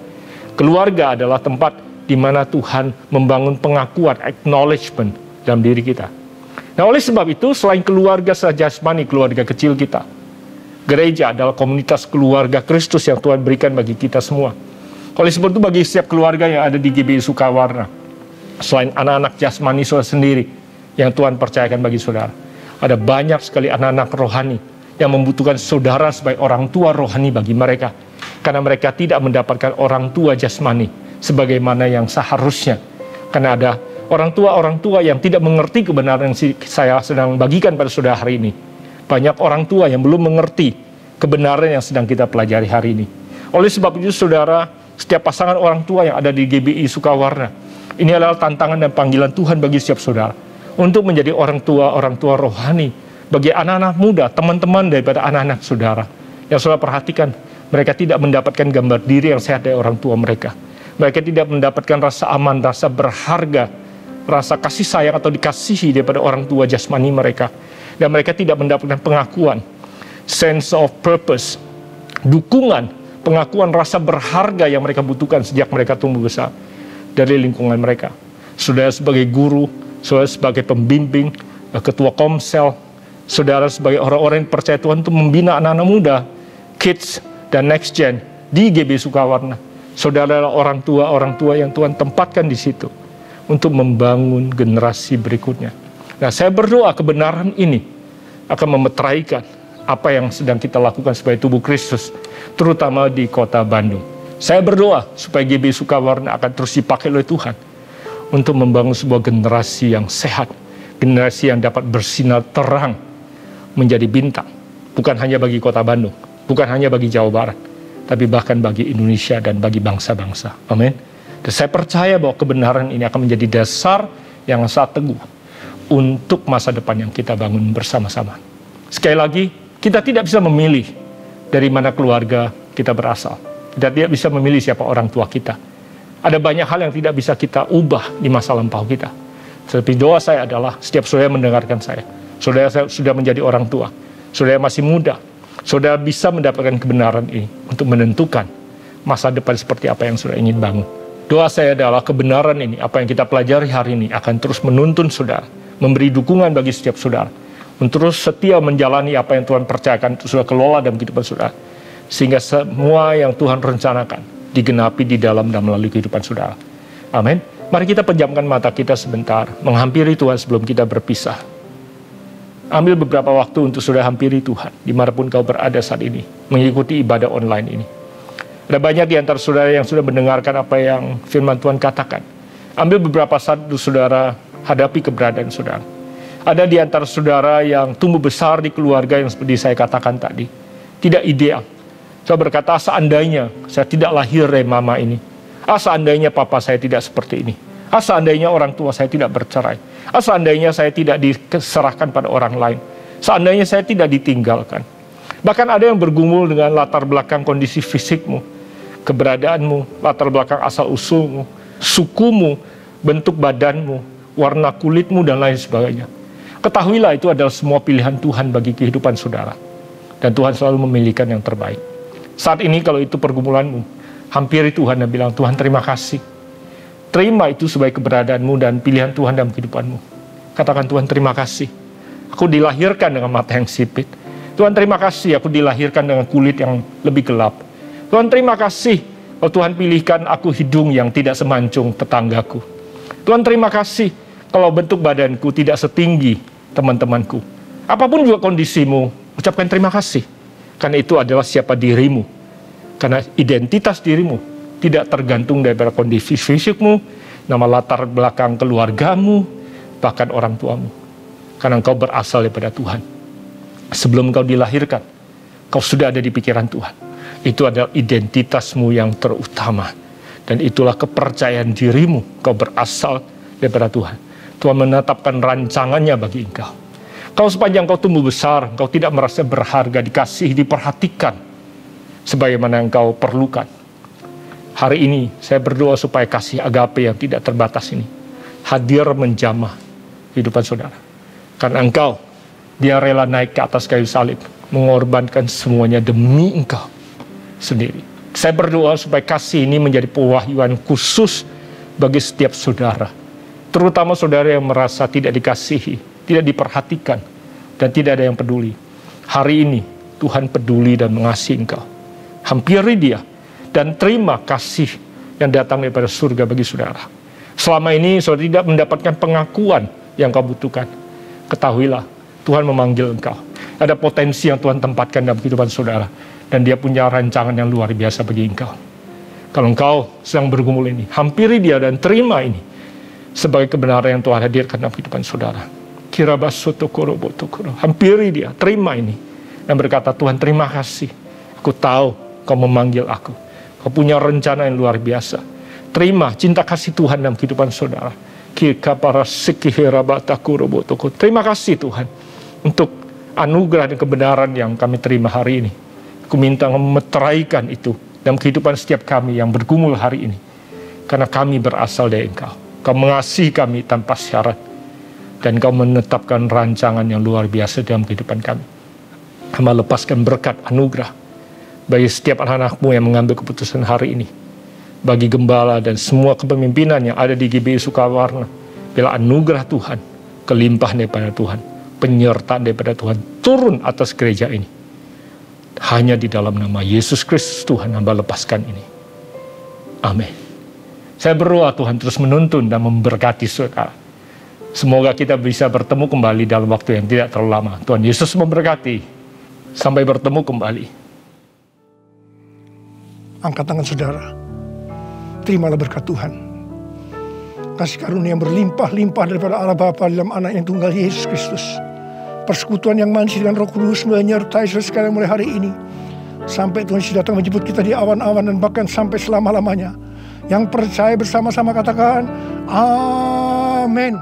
Keluarga adalah tempat di mana Tuhan membangun pengakuan, acknowledgement dalam diri kita. Nah, oleh sebab itu, selain keluarga secara jasmani, keluarga kecil kita, gereja adalah komunitas keluarga Kristus yang Tuhan berikan bagi kita semua. Oleh sebab itu, bagi setiap keluarga yang ada di GBI Sukawarna, selain anak-anak jasmani saudara sendiri, yang Tuhan percayakan bagi saudara, ada banyak sekali anak-anak rohani yang membutuhkan saudara sebagai orang tua rohani bagi mereka. Karena mereka tidak mendapatkan orang tua jasmani sebagaimana yang seharusnya. Karena ada orang tua yang tidak mengerti kebenaran yang saya sedang bagikan pada saudara hari ini. Banyak orang tua yang belum mengerti kebenaran yang sedang kita pelajari hari ini. Oleh sebab itu saudara, setiap pasangan orang tua yang ada di GBI Sukawarna, ini adalah tantangan dan panggilan Tuhan bagi setiap saudara untuk menjadi orang tua rohani bagi anak-anak muda, teman-teman daripada anak-anak saudara. Yang saudara perhatikan, mereka tidak mendapatkan gambar diri yang sehat dari orang tua mereka. Mereka tidak mendapatkan rasa aman, rasa berharga, rasa kasih sayang atau dikasihi daripada orang tua jasmani mereka. Dan mereka tidak mendapatkan pengakuan, sense of purpose, dukungan, pengakuan rasa berharga yang mereka butuhkan sejak mereka tumbuh besar dari lingkungan mereka. Saudara sebagai guru, saudara sebagai pembimbing, ketua komsel, saudara sebagai orang-orang yang percaya Tuhan untuk membina anak-anak muda, kids, dan next gen di GBI Sukawarna. Saudara adalah orang tua yang Tuhan tempatkan di situ untuk membangun generasi berikutnya. Nah, saya berdoa kebenaran ini akan memeteraikan apa yang sedang kita lakukan sebagai tubuh Kristus, terutama di kota Bandung. Saya berdoa supaya GBI Sukawarna akan terus dipakai oleh Tuhan untuk membangun sebuah generasi yang sehat, generasi yang dapat bersinar terang menjadi bintang, bukan hanya bagi kota Bandung, bukan hanya bagi Jawa Barat, tapi bahkan bagi Indonesia dan bagi bangsa-bangsa. Amin. Dan saya percaya bahwa kebenaran ini akan menjadi dasar yang sangat teguh untuk masa depan yang kita bangun bersama-sama. Sekali lagi, kita tidak bisa memilih dari mana keluarga kita berasal. Kita tidak bisa memilih siapa orang tua kita. Ada banyak hal yang tidak bisa kita ubah di masa lampau kita. Tetapi doa saya adalah setiap saudara mendengarkan saya. Saudara sudah menjadi orang tua. Saudara masih muda. Saudara bisa mendapatkan kebenaran ini untuk menentukan masa depan seperti apa yang saudara ingin bangun. Doa saya adalah kebenaran ini, apa yang kita pelajari hari ini akan terus menuntun saudara, memberi dukungan bagi setiap saudara, untuk terus setia menjalani apa yang Tuhan percayakan untuk saudara kelola dalam kehidupan saudara. Sehingga semua yang Tuhan rencanakan digenapi di dalam dan melalui kehidupan saudara. Amin. Mari kita pejamkan mata kita sebentar, menghampiri Tuhan sebelum kita berpisah. Ambil beberapa waktu untuk saudara hampiri Tuhan, dimanapun kau berada saat ini, mengikuti ibadah online ini. Ada banyak di antara saudara yang sudah mendengarkan apa yang firman Tuhan katakan. Ambil beberapa saat untuk saudara hadapi keberadaan saudara. Ada di antara saudara yang tumbuh besar di keluarga yang seperti saya katakan tadi, tidak ideal. Saya berkata, seandainya saya tidak lahir dari mama ini. Seandainya papa saya tidak seperti ini. Seandainya orang tua saya tidak bercerai. Seandainya saya tidak diserahkan pada orang lain. Seandainya saya tidak ditinggalkan. Bahkan ada yang bergumul dengan latar belakang kondisi fisikmu, keberadaanmu, latar belakang asal-usulmu, sukumu, bentuk badanmu, warna kulitmu, dan lain sebagainya. Ketahuilah itu adalah semua pilihan Tuhan bagi kehidupan saudara. Dan Tuhan selalu memilihkan yang terbaik. Saat ini kalau itu pergumulanmu, hampiri Tuhan dan bilang, Tuhan terima kasih. Terima itu sebagai keberadaanmu dan pilihan Tuhan dalam kehidupanmu. Katakan, Tuhan terima kasih. Aku dilahirkan dengan mata yang sipit. Tuhan terima kasih, aku dilahirkan dengan kulit yang lebih gelap. Tuhan terima kasih, kalau Tuhan pilihkan aku hidung yang tidak semancung tetanggaku. Tuhan terima kasih, kalau bentuk badanku tidak setinggi teman-temanku. Apapun juga kondisimu, ucapkan terima kasih. Karena itu adalah siapa dirimu. Karena identitas dirimu tidak tergantung daripada kondisi fisikmu, nama latar belakang keluargamu, bahkan orang tuamu. Karena engkau berasal daripada Tuhan. Sebelum engkau dilahirkan, kau sudah ada di pikiran Tuhan. Itu adalah identitasmu yang terutama. Dan itulah kepercayaan dirimu, kau berasal daripada Tuhan. Tuhan menetapkan rancangannya bagi engkau. Kau sepanjang kau tumbuh besar, engkau tidak merasa berharga, dikasihi, diperhatikan sebagaimana engkau perlukan. Hari ini saya berdoa supaya kasih agape yang tidak terbatas ini hadir menjamah kehidupan saudara. Karena engkau, dia rela naik ke atas kayu salib, mengorbankan semuanya demi engkau sendiri. Saya berdoa supaya kasih ini menjadi pewahyuan khusus bagi setiap saudara. Terutama saudara yang merasa tidak dikasihi, tidak diperhatikan, dan tidak ada yang peduli. Hari ini Tuhan peduli dan mengasihi engkau. Hampiri dia dan terima kasih yang datang daripada surga bagi saudara. Selama ini saudara tidak mendapatkan pengakuan yang kau butuhkan. Ketahuilah, Tuhan memanggil engkau. Ada potensi yang Tuhan tempatkan dalam kehidupan saudara. Dan dia punya rancangan yang luar biasa bagi engkau. Kalau engkau sedang bergumul ini, hampiri dia dan terima ini sebagai kebenaran yang Tuhan hadirkan dalam kehidupan saudara. Hampiri dia, terima ini. Dan berkata, Tuhan terima kasih. Aku tahu kau memanggil aku. Kau punya rencana yang luar biasa. Terima cinta kasih Tuhan dalam kehidupan saudara. Terima kasih Tuhan untuk anugerah dan kebenaran yang kami terima hari ini. Aku minta memeteraikan itu dalam kehidupan setiap kami yang bergumul hari ini. Karena kami berasal dari Engkau. Kau mengasihi kami tanpa syarat. Dan Kau menetapkan rancangan yang luar biasa dalam kehidupan kami. Hamba lepaskan berkat anugerah bagi setiap anak-anak-Mu yang mengambil keputusan hari ini. Bagi gembala dan semua kepemimpinan yang ada di GBI Sukawarna. Bila anugerah Tuhan, kelimpahan daripada Tuhan, penyertaan daripada Tuhan turun atas gereja ini. Hanya di dalam nama Yesus Kristus Tuhan hamba lepaskan ini. Amin. Saya berdoa Tuhan terus menuntun dan memberkati saudara. Semoga kita bisa bertemu kembali dalam waktu yang tidak terlalu lama. Tuhan Yesus memberkati. Sampai bertemu kembali. Angkat tangan saudara. Terimalah berkat Tuhan. Kasih karunia yang berlimpah-limpah daripada Allah Bapa dalam anak yang tunggal Yesus Kristus. Persekutuan yang manis dengan Roh Kudus menyertai saudara sekalian mulai hari ini. Sampai Tuhan Yesus datang menjemput kita di awan-awan dan bahkan sampai selama-lamanya. Yang percaya bersama-sama katakan, Amin.